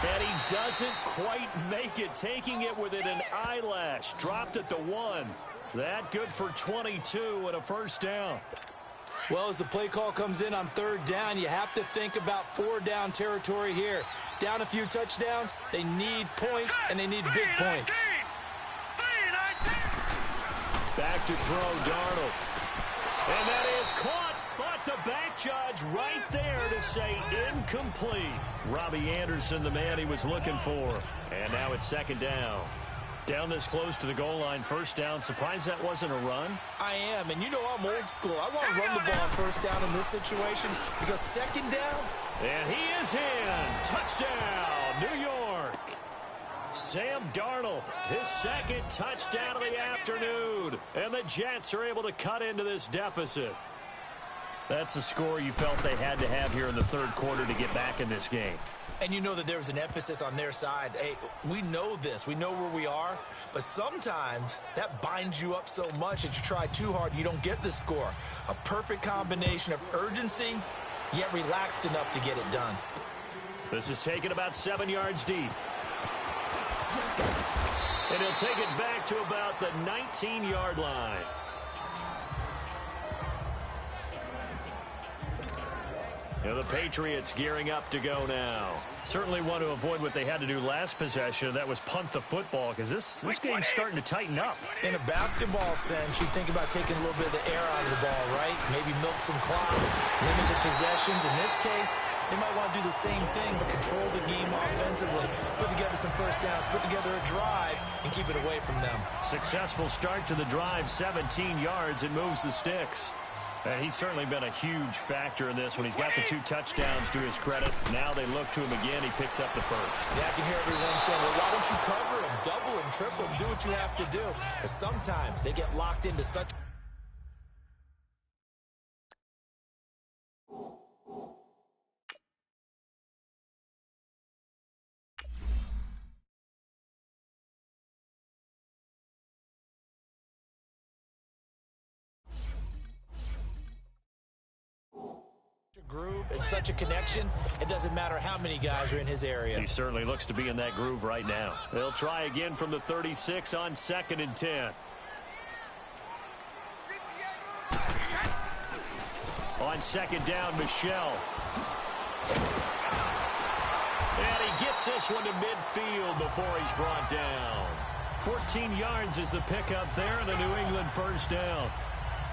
And he doesn't quite make it, taking it within an eyelash. Dropped at the 1. That good for 22 and a first down. Well, as the play call comes in on 3rd down, you have to think about 4-down territory here. Down a few touchdowns, they need points, and they need big points. Back to throw, Darnold. And that is caught. But the back judge right there to say incomplete. Robbie Anderson, the man he was looking for. And now it's 2nd down. Down this close to the goal line, 1st down. Surprised that wasn't a run? I am, and you know I'm old school. I want to run the ball on 1st down in this situation because 2nd down. And he is in. Touchdown, New York. Sam Darnold, his 2nd touchdown of the afternoon. And the Jets are able to cut into this deficit. That's a score you felt they had to have here in the 3rd quarter to get back in this game. And you know that there was an emphasis on their side. Hey, we know this. We know where we are. But sometimes that binds you up so much that you try too hard, you don't get the score. A perfect combination of urgency, yet relaxed enough to get it done. This is taken about 7 yards deep. And he'll take it back to about the 19-yard line. And the Patriots gearing up to go now. Certainly want to avoid what they had to do last possession. That was punt the football, because this game's starting to tighten up. In a basketball sense, you think about taking a little bit of the air out of the ball, right? Maybe milk some clock, limit the possessions. In this case, they might want to do the same thing, but control the game offensively. Put together some 1st downs, put together a drive, and keep it away from them. Successful start to the drive, 17 yards. It moves the sticks. And he's certainly been a huge factor in this when he's got the 2 touchdowns to his credit. Now they look to him again. He picks up the 1st. Yeah, I can hear everyone saying, well, why don't you cover him, double him, triple him, do what you have to do. But sometimes they get locked into such... groove and such a connection, it doesn't matter how many guys are in his area. He certainly looks to be in that groove right now. They'll try again from the 36 on 2nd and 10. On 2nd down, Michelle. And he gets this one to midfield before he's brought down. 14 yards is the pickup there, and a New England 1st down.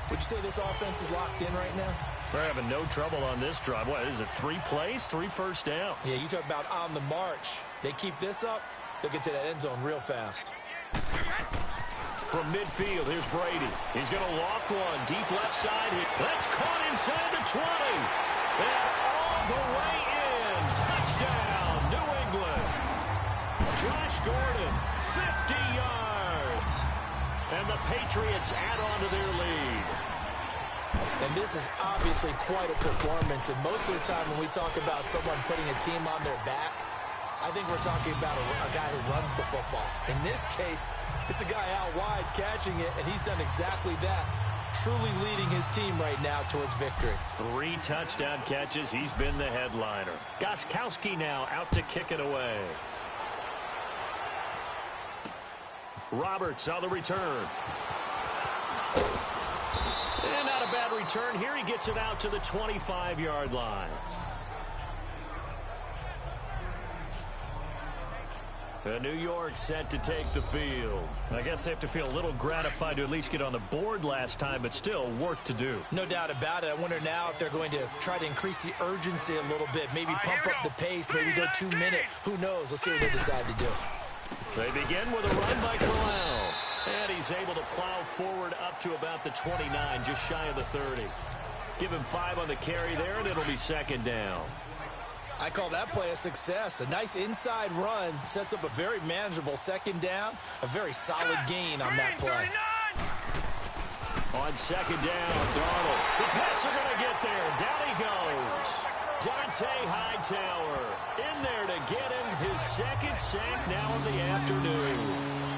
Would you say this offense is locked in right now? They're having no trouble on this drive. What is it, 3 plays, 3 first downs? Yeah, you talk about on the march. They keep this up, they'll get to that end zone real fast. From midfield, here's Brady. He's going to loft one. Deep left side. That's caught inside the 20. And all the way in. Touchdown, New England. Josh Gordon, 50 yards. And the Patriots add on to their lead. And this is obviously quite a performance. And most of the time when we talk about someone putting a team on their back, I think we're talking about a guy who runs the football. In this case, it's a guy out wide catching it, and he's done exactly that, truly leading his team right now towards victory. 3 touchdown catches. He's been the headliner. Gostkowski now out to kick it away. Roberts on the return. And not a bad return. Here he gets it out to the 25-yard line. New York set to take the field. I guess they have to feel a little gratified to at least get on the board last time, but still work to do. No doubt about it. I wonder now if they're going to try to increase the urgency a little bit, maybe pump up the pace, maybe go 2-minute. Who knows? Let's see what they decide to do. They begin with a run by Crowell. And he's able to plow forward up to about the 29, just shy of the 30. Give him 5 on the carry there, and it'll be 2nd down. I call that play a success. A nice inside run sets up a very manageable 2nd down. A very solid gain on that play. On second down, Darnold. The Pats are going to get there. Down he goes. Dante Hightower in there to get him his second sack now in the afternoon.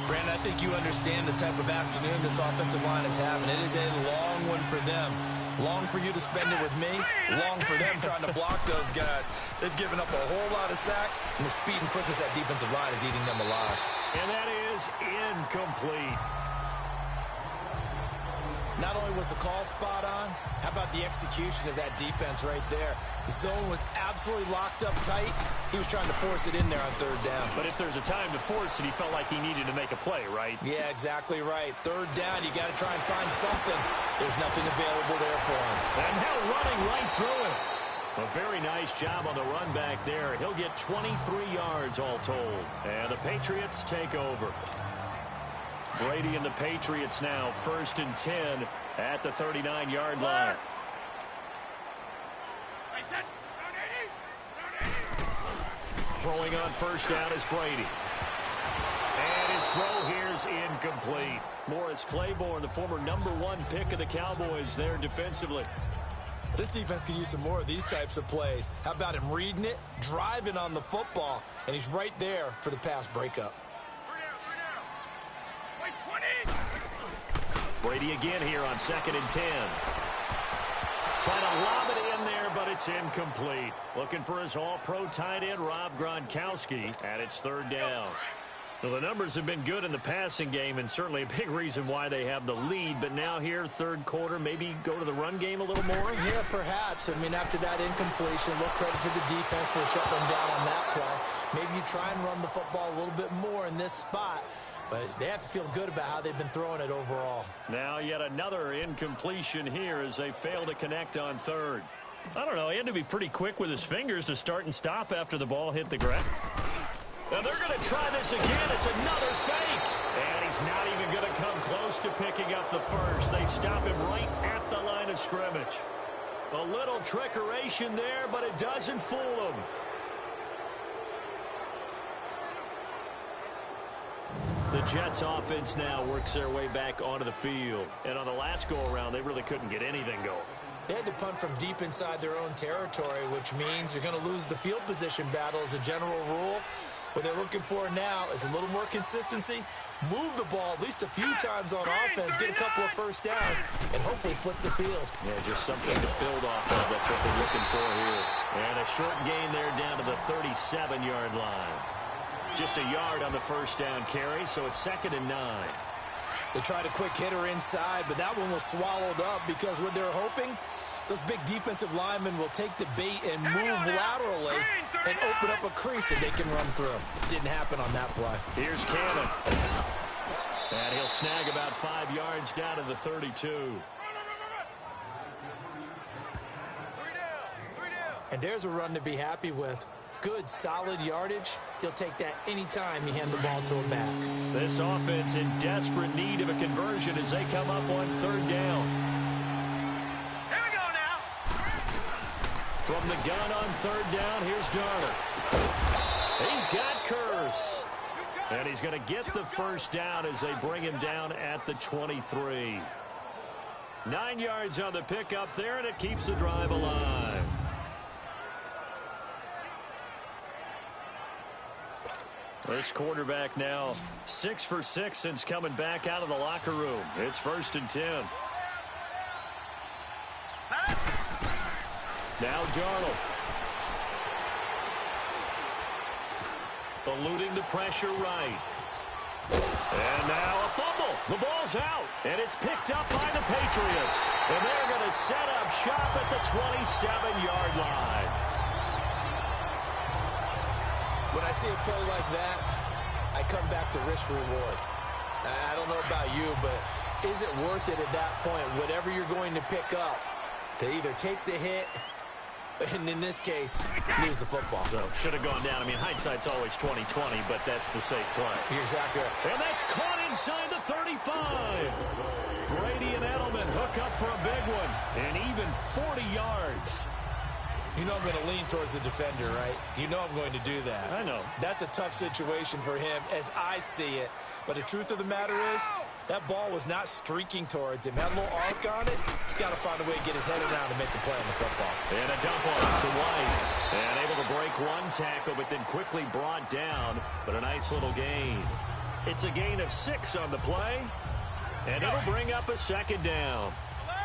Brandon, I think you understand the type of afternoon this offensive line is having. It is a long one for them. Long for you to spend it with me. Long for them trying to block those guys. They've given up a whole lot of sacks, and the speed and quickness of that defensive line is eating them alive. And that is incomplete. Not only was the call spot on, how about the execution of that defense right there? The zone was absolutely locked up tight. He was trying to force it in there on third down. But if there's a time to force it, he felt like he needed to make a play, right? Yeah, exactly right. Third down, you got to try and find something. There's nothing available there for him. And now running right through it. A very nice job on the run back there. He'll get 23 yards all told. And the Patriots take over. Brady and the Patriots now 1st and 10 at the 39-yard line. Throwing on first down is Brady. And his throw here is incomplete. Morris Claiborne, the former #1 pick of the Cowboys there defensively. This defense could use some more of these types of plays. How about him reading it, driving on the football, and he's right there for the pass breakup. Brady again here on 2nd and 10. Trying to lob it in there, but it's incomplete. Looking for his all-pro tight end, Rob Gronkowski, and it's 3rd down. Well, the numbers have been good in the passing game, and certainly a big reason why they have the lead. But now here, 3rd quarter, maybe go to the run game a little more? Yeah, perhaps. I mean, after that incompletion, look, credit to the defense for shutting them down on that play. Maybe you try and run the football a little bit more in this spot. But they have to feel good about how they've been throwing it overall. Now yet another incompletion here as they fail to connect on 3rd. I don't know. He had to be pretty quick with his fingers to start and stop after the ball hit the ground. Now they're going to try this again. It's another fake. And he's not even going to come close to picking up the first. They stop him right at the line of scrimmage. A little trickeration there, but it doesn't fool him. The Jets offense now works their way back onto the field. And on the last go-around, they really couldn't get anything going. They had to punt from deep inside their own territory, which means you're going to lose the field position battle as a general rule. What they're looking for now is a little more consistency, move the ball at least a few times on offense, get a couple of first downs, and hopefully flip the field. Yeah, just something to build off of. That's what they're looking for here. And a short gain there down to the 37-yard line. Just a yard on the first down carry, so it's 2nd and 9. They tried a quick hitter inside, but that one was swallowed up because what they're hoping, those big defensive linemen will take the bait and move laterally and open up a crease that they can run through. Didn't happen on that play. Here's Cannon. And he'll snag about 5 yards down to the 32. And there's a run to be happy with. Good, solid yardage. He'll take that anytime you hand the ball to him back. This offense in desperate need of a conversion as they come up on 3rd down. Here we go now. From the gun on 3rd down, here's Darnold. He's got Curse. And he's going to get the first down as they bring him down at the 23. 9 yards on the pickup there, and it keeps the drive alive. This quarterback now 6 for 6 since coming back out of the locker room. It's 1st and 10. Now Darnold. Eluding the pressure right. And now a fumble. The ball's out. And it's picked up by the Patriots. And they're going to set up shop at the 27-yard line. When I see a play like that, I come back to risk-reward. I don't know about you, but is it worth it at that point, whatever you're going to pick up, to either take the hit, and in this case, lose the football? So, should have gone down. I mean, hindsight's always 20/20, but that's the safe play. You're exactly right. And that's caught inside the 35. Brady and Edelman hook up for a big one, and even 40 yards. You know I'm going to lean towards the defender, right? You know I'm going to do that. I know. That's a tough situation for him as I see it. But the truth of the matter is, That ball was not streaking towards him. Had a little arc on it. He's got to find a way to get his head around and make the play on the football. And a dump off to White. And able to break one tackle, but then quickly brought down. But a nice little gain. It's a gain of 6 on the play. And it'll bring up a second down.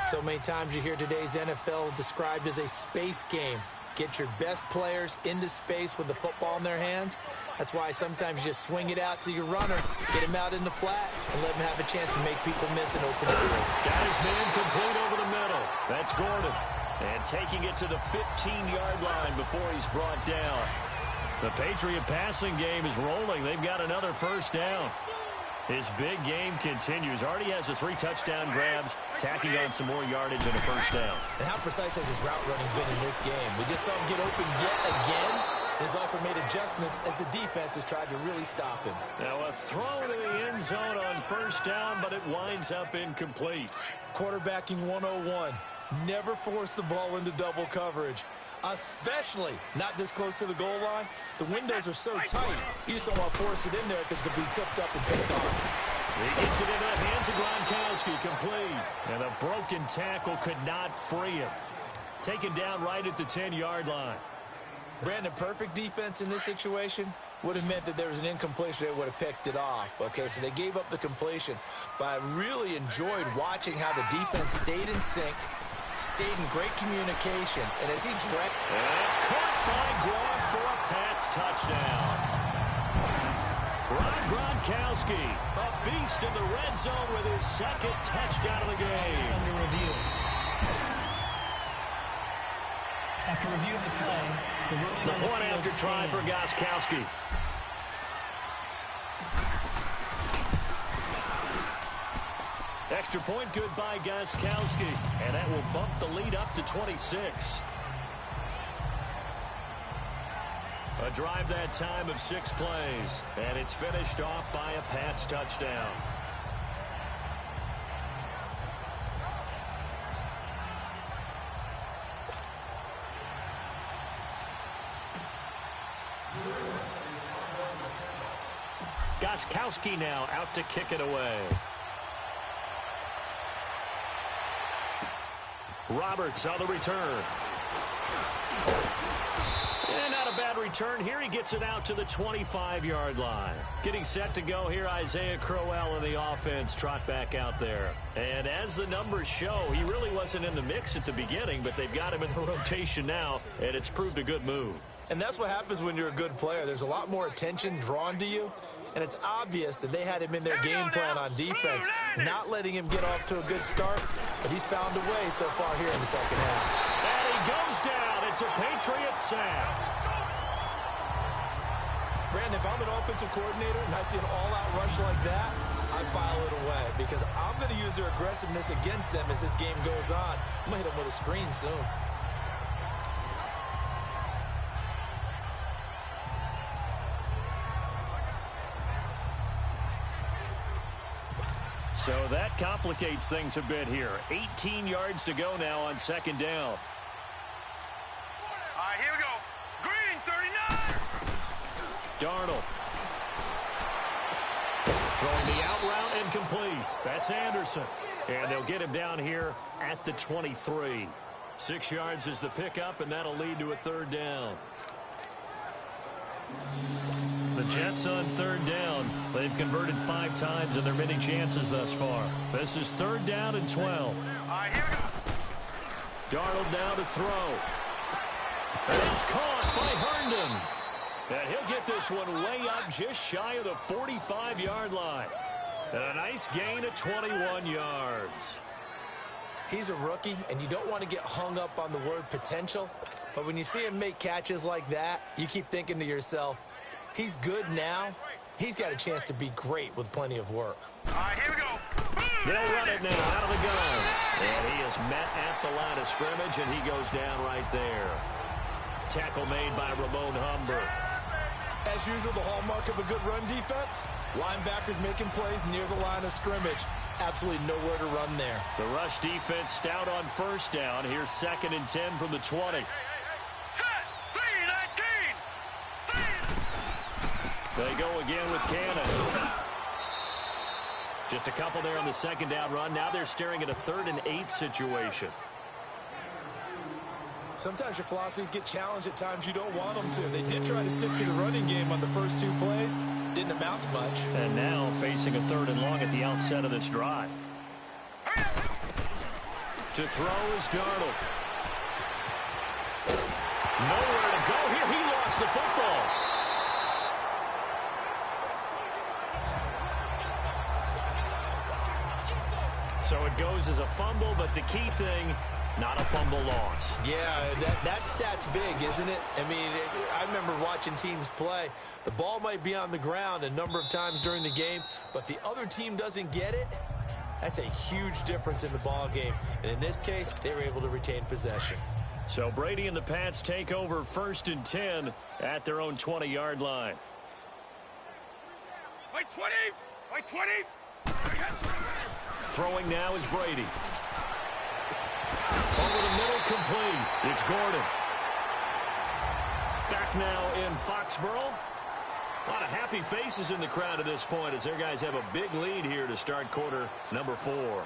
So many times you hear today's NFL described as a space game. Get your best players into space with the football in their hands. That's why sometimes you just swing it out to your runner, get him out in the flat, and let him have a chance to make people miss an open field. Got his man complete over the middle. That's Gordon. And taking it to the 15-yard line before he's brought down. The Patriot passing game is rolling. They've got another first down. His big game continues. Already has the 3 touchdown grabs, tacking on some more yardage and a first down. And how precise has his route running been in this game? We just saw him get open yet again. He's also made adjustments as the defense has tried to really stop him. Now a throw to the end zone on first down, but it winds up incomplete. Quarterbacking 101. Never force the ball into double coverage, especially not this close to the goal line. The windows are so tight, you just don't want to force it in there because it can be tipped up and picked off. He gets it into the hands of Gronkowski, complete. And a broken tackle could not free him. Taken down right at the 10-yard line. Brandon, perfect defense in this situation would have meant that there was an incompletion. They would have picked it off. Okay, so they gave up the completion. But I really enjoyed watching how the defense stayed in sync, stayed in great communication, and as he dragged... And it's caught by Gronk for a Pats touchdown. Rob Gronkowski, a beast in the red zone with his second touchdown of the game. Under review. After review of the play, the ruling the on the point field after try for Gronkowski. Extra point good by Gronkowski, and that will bump the lead up to 26. A drive that time of 6 plays, and it's finished off by a Pats touchdown. Gronkowski now out to kick it away. Roberts on the return. And not a bad return here. He gets it out to the 25-yard line. Getting set to go here, Isaiah Crowell and the offense trot back out there. And as the numbers show, he really wasn't in the mix at the beginning, but they've got him in the rotation now, and it's proved a good move. And that's what happens when you're a good player. There's a lot more attention drawn to you. And it's obvious that they had him in their game plan on defense, not letting him get off to a good start. But he's found a way so far here in the second half. And he goes down. It's a Patriots sack. Brandon, if I'm an offensive coordinator and I see an all-out rush like that, I file it away because I'm going to use their aggressiveness against them as this game goes on. I'm going to hit them with a screen soon. So that complicates things a bit here. 18 yards to go now on second down. All right, here we go. Green, 39. Darnold. Throwing the out route incomplete. That's Anderson. And they'll get him down here at the 23. 6 yards is the pickup, and that'll lead to a third down. The Jets on third down. They've converted 5 times in their many chances thus far. This is third down and 12. All right, here we go. Darnold now to throw. And it's caught by Herndon. And he'll get this one way up just shy of the 45-yard line. And a nice gain of 21 yards. He's a rookie, and you don't want to get hung up on the word potential. But when you see him make catches like that, you keep thinking to yourself, he's good now. He's got a chance to be great with plenty of work. All right, here we go. They'll run it now out of the gun. And he is met at the line of scrimmage, and he goes down right there. Tackle made by Ramon Humber. As usual, the hallmark of a good run defense, linebackers making plays near the line of scrimmage. Absolutely nowhere to run there. The rush defense stout on first down. Here's 2nd and 10 from the 20. Set, 3-19. They go again with Cannon. Just a couple there on the second down run. Now they're staring at a 3rd and 8 situation. Sometimes your philosophies get challenged at times you don't want them to. They did try to stick to the running game on the first 2 plays. Didn't amount to much. And now facing a 3rd and long at the outset of this drive. To throw is Darnold. Nowhere to go here. He lost the football. So it goes as a fumble, but the key thing, not a fumble loss. Yeah, that stat's big, isn't it? I mean, I remember watching teams play. The ball might be on the ground a number of times during the game, but the other team doesn't get it. That's a huge difference in the ball game. And in this case, they were able to retain possession. So Brady and the Pats take over 1st and 10 at their own 20-yard line. Wait, 20! Wait, 20! Throwing now is Brady. Over the middle, complete. It's Gordon. Back now in Foxborough. A lot of happy faces in the crowd at this point as their guys have a big lead here to start quarter number 4.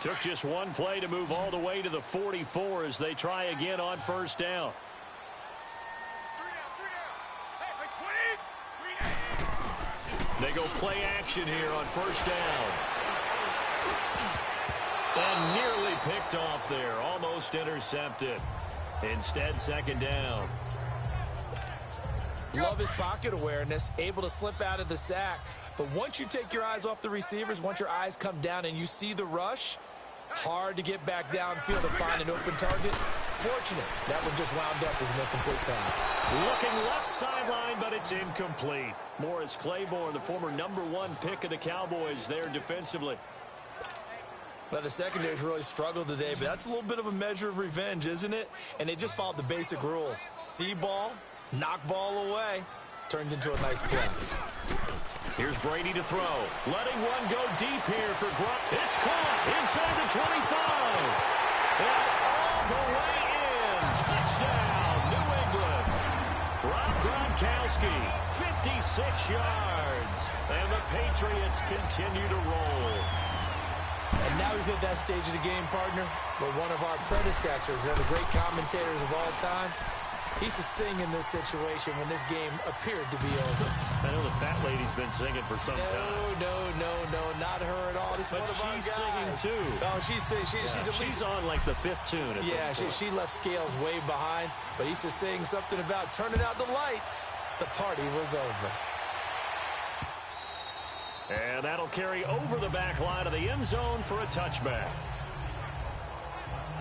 Took just one play to move all the way to the 44 as they try again on 1st down. They go play action here on 1st down. And nearly picked off there. Almost intercepted. Instead, 2nd down. Love his pocket awareness, able to slip out of the sack. But once you take your eyes off the receivers, once your eyes come down and you see the rush, hard to get back downfield and find an open target. Fortunate, that one just wound up as an incomplete pass. Looking left sideline, but it's incomplete. Morris Claiborne, the former #1 pick of the Cowboys there defensively. Well, the secondary's really struggled today, but that's a little bit of a measure of revenge, isn't it? And they just followed the basic rules. See ball, knock ball away. Turned into a nice play. Here's Brady to throw. Letting one go deep here for Grunt. It's caught inside the 25. And all the way in. Touchdown, New England. Rob Gronkowski, 56 yards. And the Patriots continue to roll. And now we've hit that stage of the game, partner, where one of our predecessors, one of the great commentators of all time, he used to sing in this situation when this game appeared to be over. I know the fat lady's been singing for some time. No, not her at all. This is but one of our guys. She's singing too. Oh, she's at least on like the 5th tune. Yeah, she left Scales way behind, but he used to sing something about turning out the lights. The party was over. And that'll carry over the back line of the end zone for a touchback.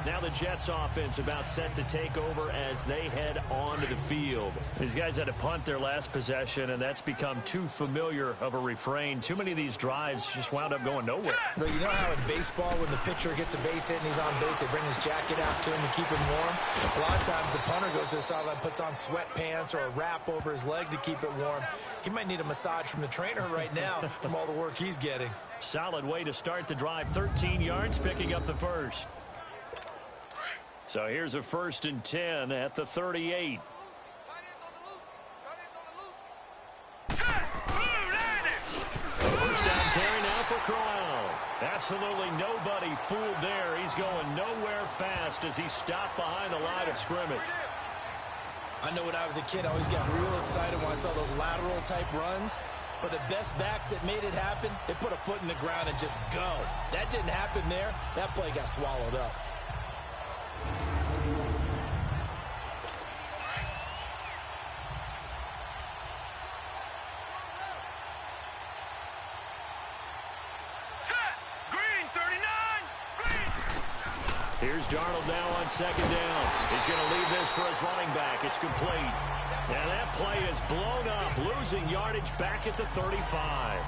Now the Jets offense about set to take over as they head onto the field. These guys had to punt their last possession, and that's become too familiar of a refrain. Too many of these drives just wound up going nowhere. Well, you know how in baseball when the pitcher gets a base hit and he's on base, they bring his jacket out to him to keep him warm? A lot of times the punter goes to the sideline, puts on sweatpants or a wrap over his leg to keep it warm. He might need a massage from the trainer right now from all the work he's getting. Solid way to start the drive. 13 yards, picking up the first. So here's a 1st and 10 at the 38. First down carry now for Crowell. Absolutely nobody fooled there. He's going nowhere fast as he stopped behind the line of scrimmage. I know when I was a kid, I always got real excited when I saw those lateral type runs. But the best backs that made it happen, they put a foot in the ground and just go. That didn't happen there. That play got swallowed up. Here's Darnold now on 2nd down. He's going to leave this for his running back. It's complete. And that play is blown up, losing yardage back at the 35.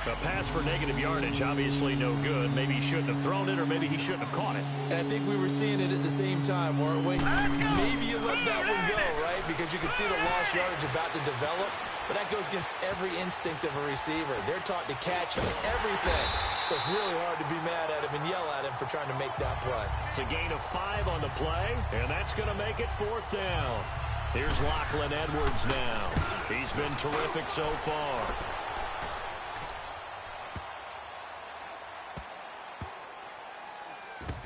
A pass for negative yardage, obviously no good. Maybe he shouldn't have thrown it, or maybe he shouldn't have caught it. And I think we were seeing it at the same time, weren't we? Maybe you let that one go, right? Because you can see the lost yardage about to develop. But that goes against every instinct of a receiver. They're taught to catch everything. So it's really hard to be mad at him and yell at him for trying to make that play. It's a gain of 5 on the play, and that's going to make it 4th down. Here's Lachlan Edwards now. He's been terrific so far.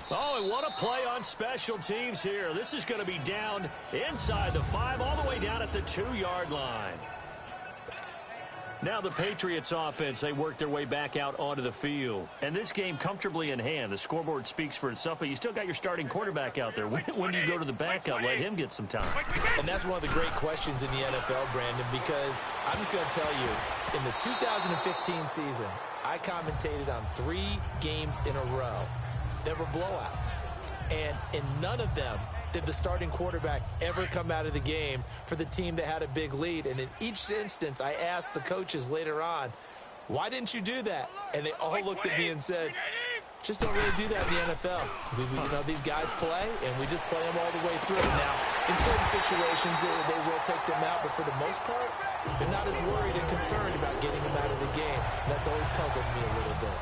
Oh, and what a play on special teams here. This is going to be down inside the 5, all the way down at the 2-yard line. Now the Patriots offense, they work their way back out onto the field. And this game comfortably in hand. The scoreboard speaks for itself, but you still got your starting quarterback out there. When do you go to the backup? Let him get some time. And that's one of the great questions in the NFL, Brandon, because I'm just going to tell you, in the 2015 season, I commentated on 3 games in a row. There were blowouts. And in none of them did the starting quarterback ever come out of the game for the team that had a big lead. And in each instance, I asked the coaches later on, why didn't you do that? And they all looked at me and said, just don't really do that in the NFL. These guys play, and we just play them all the way through. Now, in certain situations, they will take them out, but for the most part, they're not as worried and concerned about getting them out of the game. And that's always puzzled me a little bit.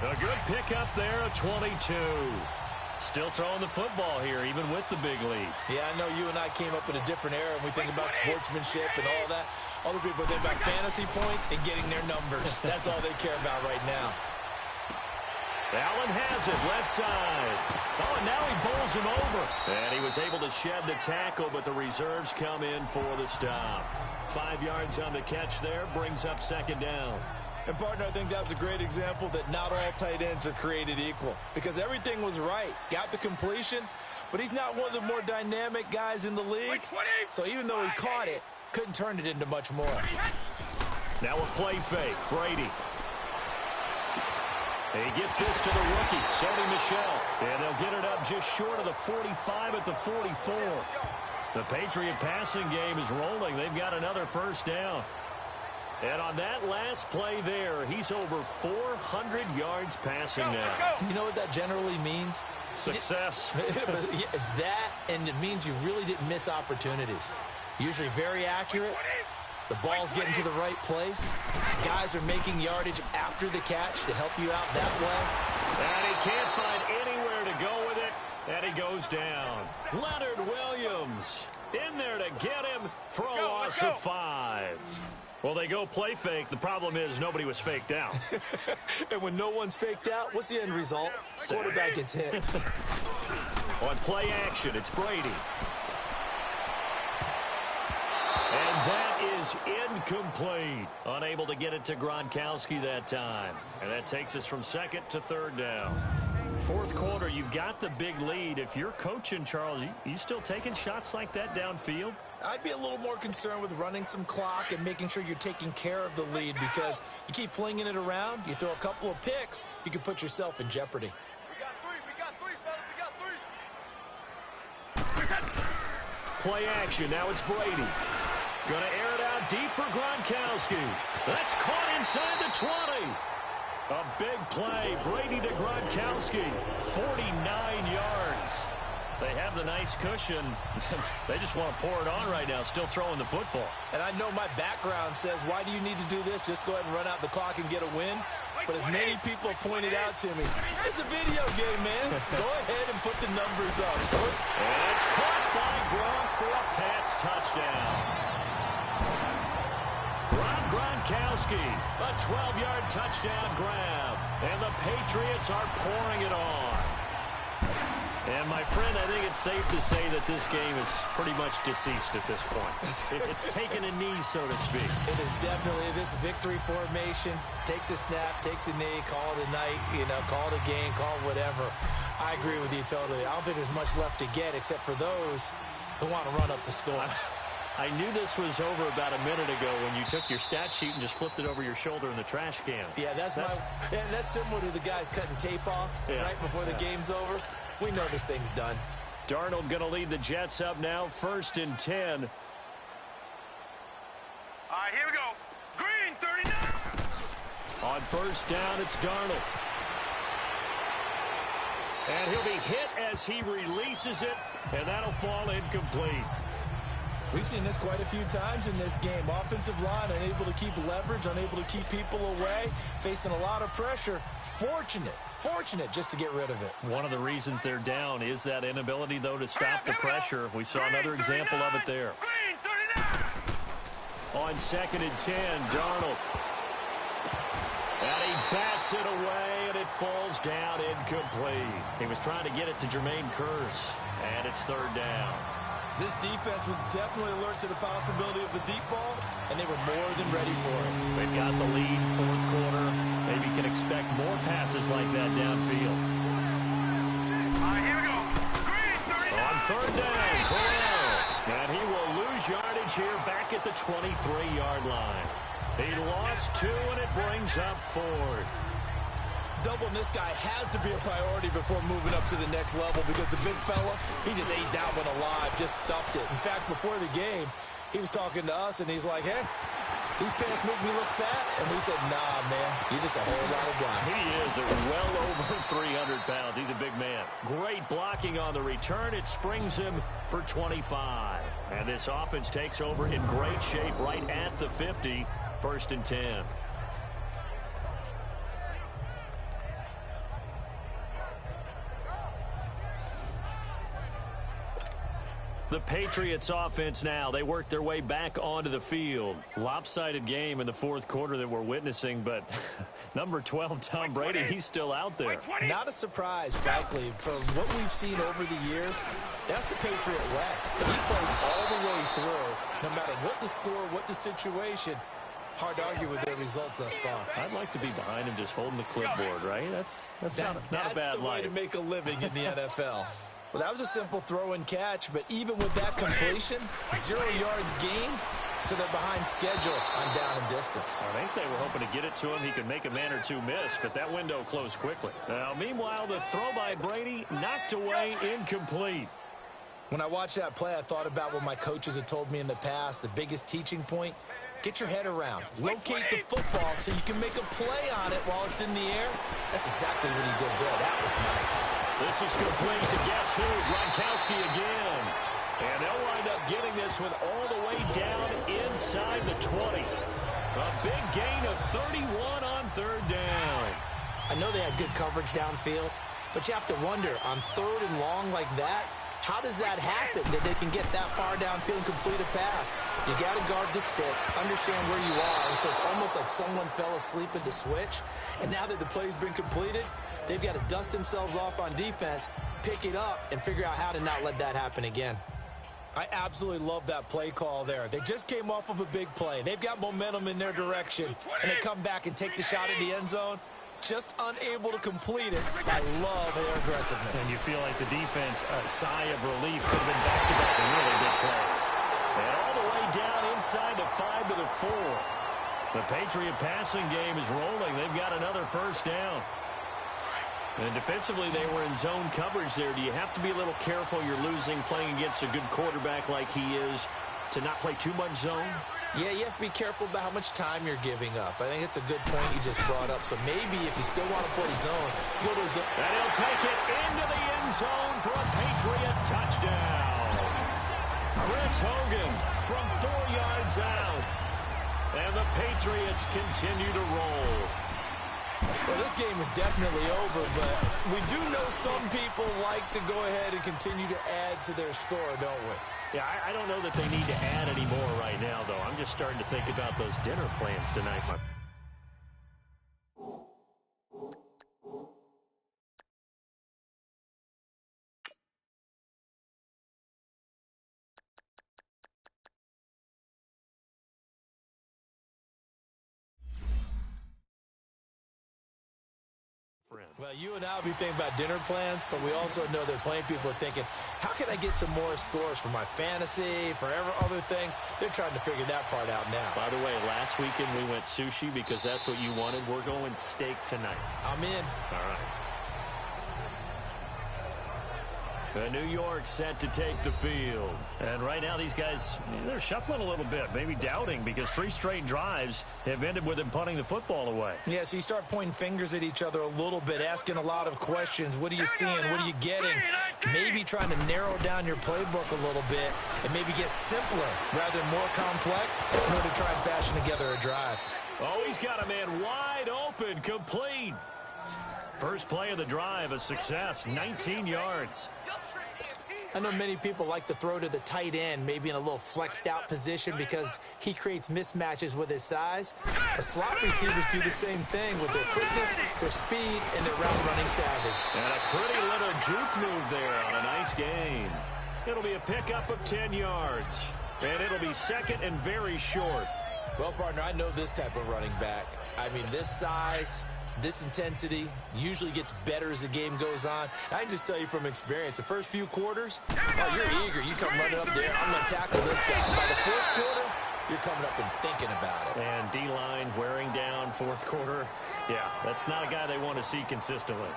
A good pickup there, a 22. Still throwing the football here, even with the big lead. Yeah, I know you and I came up in a different era, and we think about sportsmanship and all that. Other people think about fantasy points and getting their numbers. That's all they care about right now. Allen has it, left side. Oh, and now he bowls him over. And he was able to shed the tackle, but the reserves come in for the stop. 5 yards on the catch there, brings up second down. And, partner, I think that was a great example that not all tight ends are created equal, because everything was right. Got the completion, but he's not one of the more dynamic guys in the league. So even though he caught it, couldn't turn it into much more. Now a play fake, Brady. He gets this to the rookie, Sony Michel. And they'll get it up just short of the 45 at the 44. The Patriot passing game is rolling. They've got another first down. And on that last play there, he's over 400 yards passing now. You know what that generally means? Success. That, and it means you really didn't miss opportunities. Usually very accurate. The ball's getting to the right place. Guys are making yardage after the catch to help you out that way. And he can't find anywhere to go with it. And he goes down. Leonard Williams in there to get him for a loss of 5. Well, they go play fake. The problem is nobody was faked out. And when no one's faked out, what's the end result? Quarterback gets hit. On play action, it's Brady. And that is incomplete. Unable to get it to Gronkowski that time. And that takes us from second to third down. Fourth quarter, you've got the big lead. If you're coaching, Charles, you still taking shots like that downfield? I'd be a little more concerned with running some clock and making sure you're taking care of the lead, because you keep flinging it around, you throw a couple of picks, you can put yourself in jeopardy. We got three, fellas. Play action. Now it's Brady. Going to air it out deep for Gronkowski. That's caught inside the 20. A big play. Brady to Gronkowski. 49 yards. They have the nice cushion. They just want to pour it on right now, still throwing the football. And I know my background says, why do you need to do this? Just go ahead and run out the clock and get a win. But as many people pointed out to me, it's a video game, man. Go ahead and put the numbers up. And it's caught by Gronk for a Pats touchdown. Rob Gronkowski, a 12-yard touchdown grab. And the Patriots are pouring it on. And, my friend, I think it's safe to say that this game is pretty much deceased at this point. It's taken a knee, so to speak. It is definitely this victory formation. Take the snap, take the knee, call it a night, call it a game, call it whatever. I agree with you totally. I don't think there's much left to get except for those who want to run up the score. I knew this was over about a minute ago when you took your stat sheet and just flipped it over your shoulder in the trash can. Yeah, that's similar to the guys cutting tape off right before the game's over. We know this thing's done. Darnold going to lead the Jets up now, 1st and 10. All right, here we go. Green, 39. On 1st down, it's Darnold. And he'll be hit as he releases it, and that'll fall incomplete. We've seen this quite a few times in this game. Offensive line unable to keep leverage, unable to keep people away, facing a lot of pressure. Fortunate just to get rid of it. One of the reasons they're down is that inability, though, to stop the pressure. We saw another example of it there. On 2nd and 10, Darnold. And he bats it away, and it falls down incomplete. He was trying to get it to Jermaine Kearse, and it's 3rd down. This defense was definitely alert to the possibility of the deep ball, and they were more than ready for it. They've got the lead, 4th quarter. Maybe can expect more passes like that downfield. Here we go. On 3rd down, Terrell. And he will lose yardage here back at the 23-yard line. He lost 2, and it brings up 4th. Doubling this guy has to be a priority before moving up to the next level because the big fella, he just ate that one alive, just stuffed it. In fact, before the game, he was talking to us, and he's like, hey, these pants make me look fat. And we said, nah, man, you're just a whole lot of guy. He is well over 300 pounds. He's a big man. Great blocking on the return. It springs him for 25. And this offense takes over in great shape right at the 50, 1st and 10. The Patriots offense now, they work their way back onto the field. Lopsided game in the 4th quarter that we're witnessing, but number 12, Tom Brady, he's still out there. Not a surprise, frankly. From what we've seen over the years, that's the Patriot way. He plays all the way through, no matter what the score, what the situation. Hard to argue with their results thus far. I'd like to be behind him just holding the clipboard, right? That's not a bad life. That's the way to make a living in the NFL. Well, that was a simple throw and catch, but even with that completion, 0 yards gained, so they're behind schedule on down and distance. I think they were hoping to get it to him. He could make a man or two miss, but that window closed quickly. Now, meanwhile, the throw by Brady knocked away, incomplete. When I watched that play, I thought about what my coaches had told me in the past. The biggest teaching point, get your head around. Locate the football so you can make a play on it while it's in the air. That's exactly what he did there. That was nice. This is complete to guess who? Gronkowski again. And they'll wind up getting this one all the way down inside the 20. A big gain of 31 on 3rd down. I know they had good coverage downfield, but you have to wonder, on 3rd and long like that, how does that happen that they can get that far downfield and complete a pass? You got to guard the sticks, understand where you are, so it's almost like someone fell asleep at the switch, and now that the play's been completed, they've got to dust themselves off on defense, pick it up, and figure out how to not let that happen again. I absolutely love that play call there. They just came off of a big play. They've got momentum in their direction, and they come back and take the shot at the end zone. Just unable to complete it. I love their aggressiveness. And you feel like the defense, a sigh of relief, could have been back-to-back really big plays. And all the way down inside the 5 to the 4. The Patriot passing game is rolling. They've got another 1st down. And defensively, they were in zone coverage there. Do you have to be a little careful? You're losing, playing against a good quarterback like he is, to not play too much zone? Yeah, you have to be careful about how much time you're giving up. I think it's a good point you just brought up. So maybe if you still want to play zone, go to zone. And he'll take it into the end zone for a Patriot touchdown. Chris Hogan from 4 yards out. And the Patriots continue to roll. Well, this game is definitely over, but we do know some people like to go ahead and continue to add to their score, don't we? Yeah, I don't know that they need to add any more right now, though. I'm just starting to think about those dinner plans tonight. Well, you and I will be thinking about dinner plans, but we also know that plenty of people are thinking, how can I get some more scores for my fantasy, for other things? They're trying to figure that part out now. By the way, last weekend we went sushi because that's what you wanted. We're going steak tonight. I'm in. All right. New York set to take the field. And right now these guys, they're shuffling a little bit, maybe doubting, because 3 straight drives have ended with them punting the football away. Yeah, so you start pointing fingers at each other a little bit, asking a lot of questions. What are you seeing? What are you getting? Maybe trying to narrow down your playbook a little bit and maybe get simpler rather than more complex in order to try and fashion together a drive. Oh, he's got a man wide open, complete. First play of the drive, a success, 19 yards. I know many people like to throw to the tight end, maybe in a little flexed out position because he creates mismatches with his size. The slot receivers do the same thing with their quickness, their speed, and their route running savvy. And a pretty little juke move there on a nice gain. It'll be a pickup of 10 yards. And it'll be second and very short. Well, partner, I know this type of running back. I mean, this size, this intensity usually gets better as the game goes on. I can just tell you from experience, the first few quarters, oh, you're eager. You come running up there, I'm going to tackle this guy. By the fourth quarter, you're coming up and thinking about it. And D-line wearing down fourth quarter. Yeah, that's not a guy they want to see consistently.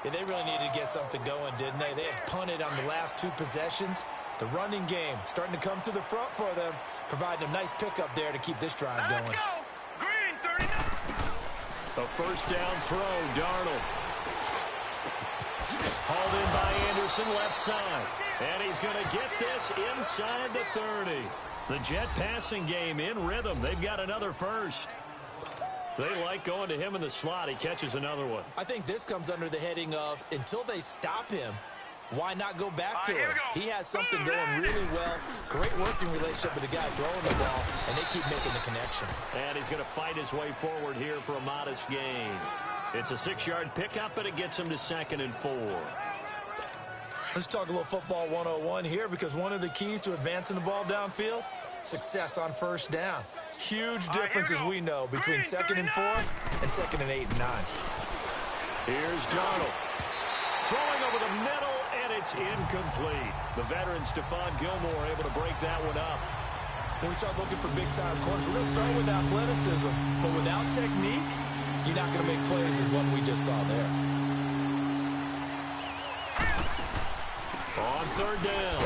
Yeah, they really needed to get something going, didn't they? They had punted on the last 2 possessions. The running game starting to come to the front for them, providing a nice pickup there to keep this drive going. A first down throw, Darnold. Hauled in by Anderson, left side. And he's going to get this inside the 30. The Jet passing game in rhythm. They've got another first. They like going to him in the slot. He catches another one. I think this comes under the heading of, until they stop him, why not go back to him? He has something going really well. Great working relationship with the guy throwing the ball, and they keep making the connection. And he's going to fight his way forward here for a modest gain. It's a 6-yard pickup, and it gets him to 2nd and 4. Let's talk a little football 101 here, because one of the keys to advancing the ball downfield, success on first down. Huge difference, as we know, between 2nd and 4 and 2nd and 8 and 9. Here's Darnold. Throwing over the middle, and it's incomplete. The veteran Stephon Gilmore able to break that one up. When we start looking for big-time corners, we're going to start with athleticism. But without technique, you're not going to make plays as one we just saw there. On third down,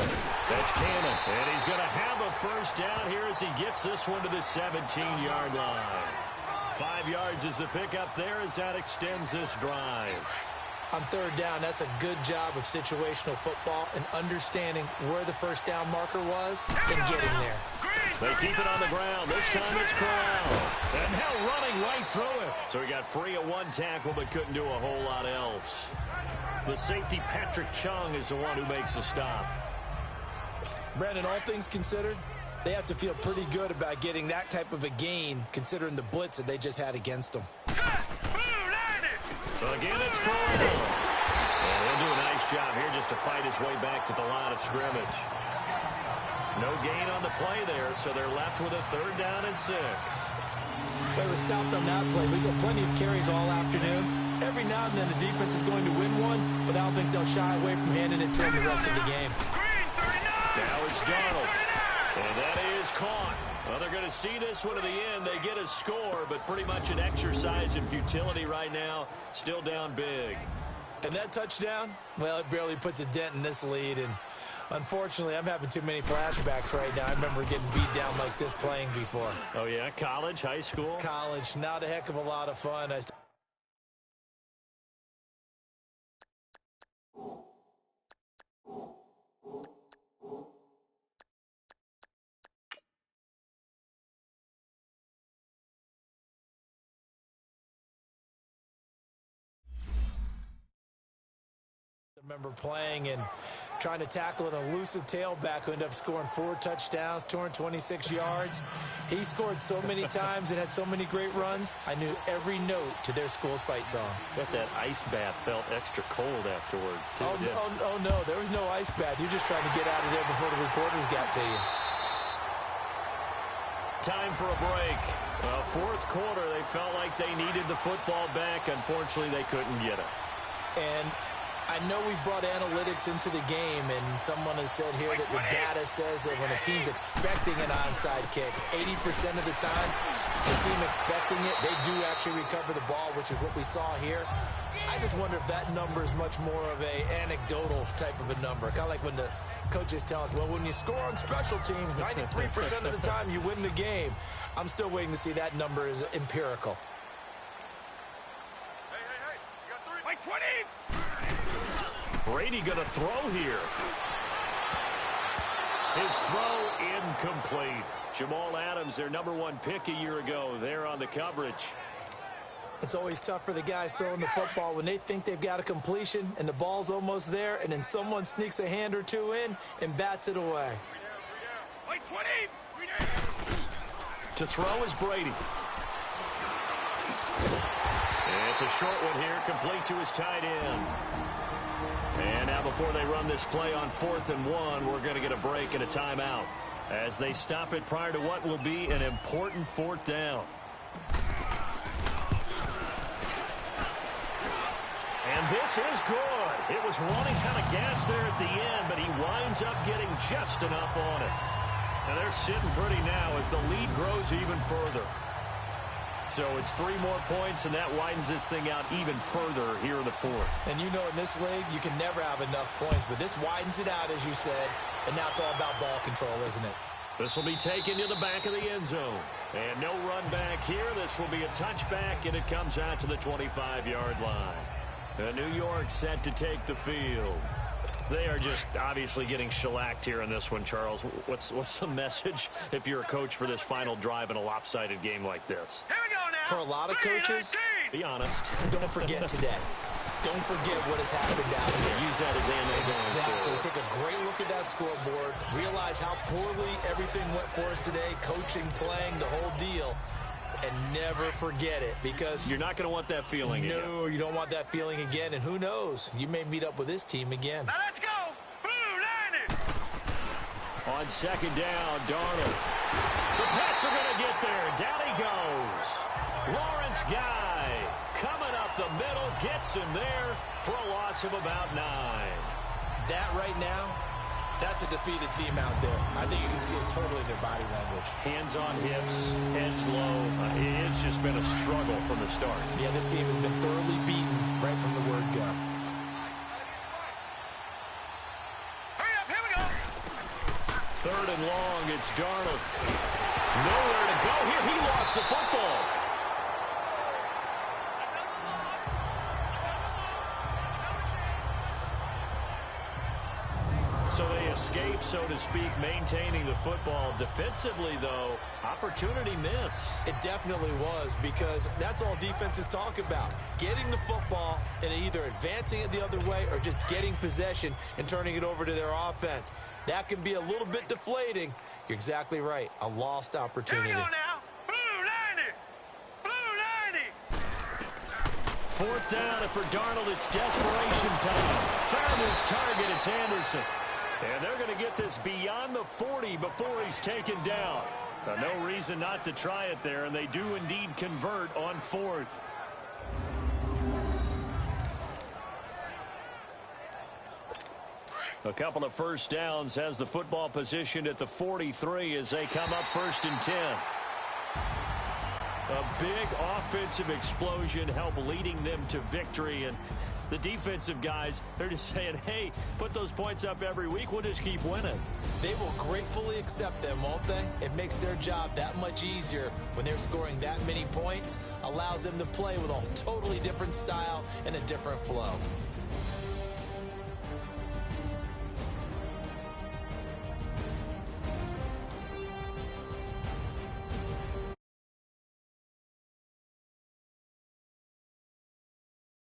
that's Cannon. And he's going to have a first down here as he gets this one to the 17-yard line. 5 yards is the pickup there as that extends this drive. On third down, that's a good job of situational football and understanding where the first down marker was and getting there. They keep it on the ground. This time it's Corral. And now running right through it. So he got free of 1 tackle but couldn't do a whole lot else. The safety, Patrick Chung, is the one who makes the stop. Brandon, all things considered, they have to feel pretty good about getting that type of a gain considering the blitz that they just had against them. Again, it's Corral. And he'll do a nice job here just to fight his way back to the line of scrimmage. No gain on the play there, so they're left with a 3rd down and 6. They were stopped on that play. He's had plenty of carries all afternoon. Every now and then the defense is going to win one, but I don't think they'll shy away from handing it to him the rest of the game. Now it's Darnold. And that is caught. Well, they're going to see this one to the end. They get a score, but pretty much an exercise in futility right now. Still down big. And that touchdown, well, it barely puts a dent in this lead. And unfortunately, I'm having too many flashbacks right now. I remember getting beat down like this playing before. Oh, yeah? College, high school? College. Not a heck of a lot of fun. remember playing and trying to tackle an elusive tailback who ended up scoring 4 touchdowns, 226 yards. He scored so many times and had so many great runs, I knew every note to their school's fight song. Bet that ice bath felt extra cold afterwards, too. Oh, no, there was no ice bath. You're just trying to get out of there before the reporters got to you. Time for a break. Fourth quarter, they felt like they needed the football back. Unfortunately, they couldn't get it. And I know we brought analytics into the game, and someone has said here that the data says that when a team's expecting an onside kick, 80% of the time, the team expecting it, they do actually recover the ball, which is what we saw here. I just wonder if that number is much more of a anecdotal type of a number. Kind of like when the coaches tell us, well, when you score on special teams, 93% of the time you win the game. I'm still waiting to see that number is empirical. Hey, you got 3. Like 20. Brady going to throw here. His throw incomplete. Jamal Adams, their #1 pick a year ago, there on the coverage. It's always tough for the guys throwing the football when they think they've got a completion and the ball's almost there, and then someone sneaks a hand or two in and bats it away. Like 20. To throw is Brady. And it's a short one here, complete to his tight end. And now before they run this play on 4th and 1, we're going to get a break and a timeout as they stop it prior to what will be an important 4th down. And this is good. It was running kind of gas there at the end, but he winds up getting just enough on it. And they're sitting pretty now as the lead grows even further. So it's 3 more points, and that widens this thing out even further here in the 4th. And you know in this league, you can never have enough points, but this widens it out, as you said, and now it's all about ball control, isn't it? This will be taken to the back of the end zone. And no run back here. This will be a touchback, and it comes out to the 25-yard line. New York set to take the field. They are just obviously getting shellacked here in this one, Charles. What's the message if you're a coach for this final drive in a lopsided game like this? Here we go now. For a lot of coaches, Be honest. don't forget today. Don't forget what has happened out here. Use that as ammo. Exactly. Take a great look at that scoreboard. Realize how poorly everything went for us today. Coaching, playing, the whole deal. And never forget it, because You're not going to want that feeling again. no, you don't want that feeling again. And who knows? You may meet up with this team again. Now let's go. Blue line it. On 2nd down, Darnold. The Pats are going to get there. Down he goes. Lawrence Guy coming up the middle, gets him there for a loss of about 9. That right now, that's a defeated team out there. I think you can see it totally in their body language. Hands on hips, heads low. It's just been a struggle from the start. Yeah, this team has been thoroughly beaten right from the word go. Hurry up, here we go. 3rd and long, it's Darnold. Nowhere to go here. He lost the football. So they escape, so to speak, maintaining the football. Defensively, though, opportunity miss. It definitely was, because that's all defenses talk about. Getting the football and either advancing it the other way or just getting possession and turning it over to their offense. That can be a little bit deflating. You're exactly right. A lost Here opportunity. we go now. Blue line it. Blue line it. 4th down, and for Darnold, it's desperation time. Found his target. It's Anderson. And they're going to get this beyond the 40 before he's taken down. No reason not to try it there, and they do indeed convert on 4th. A couple of first downs, has the football positioned at the 43 as they come up 1st and 10. A big offensive explosion helped leading them to victory, and the defensive guys, they're just saying, hey, put those points up every week, we'll just keep winning. They will gratefully accept them, won't they? It makes their job that much easier when they're scoring that many points, allows them to play with a totally different style and a different flow.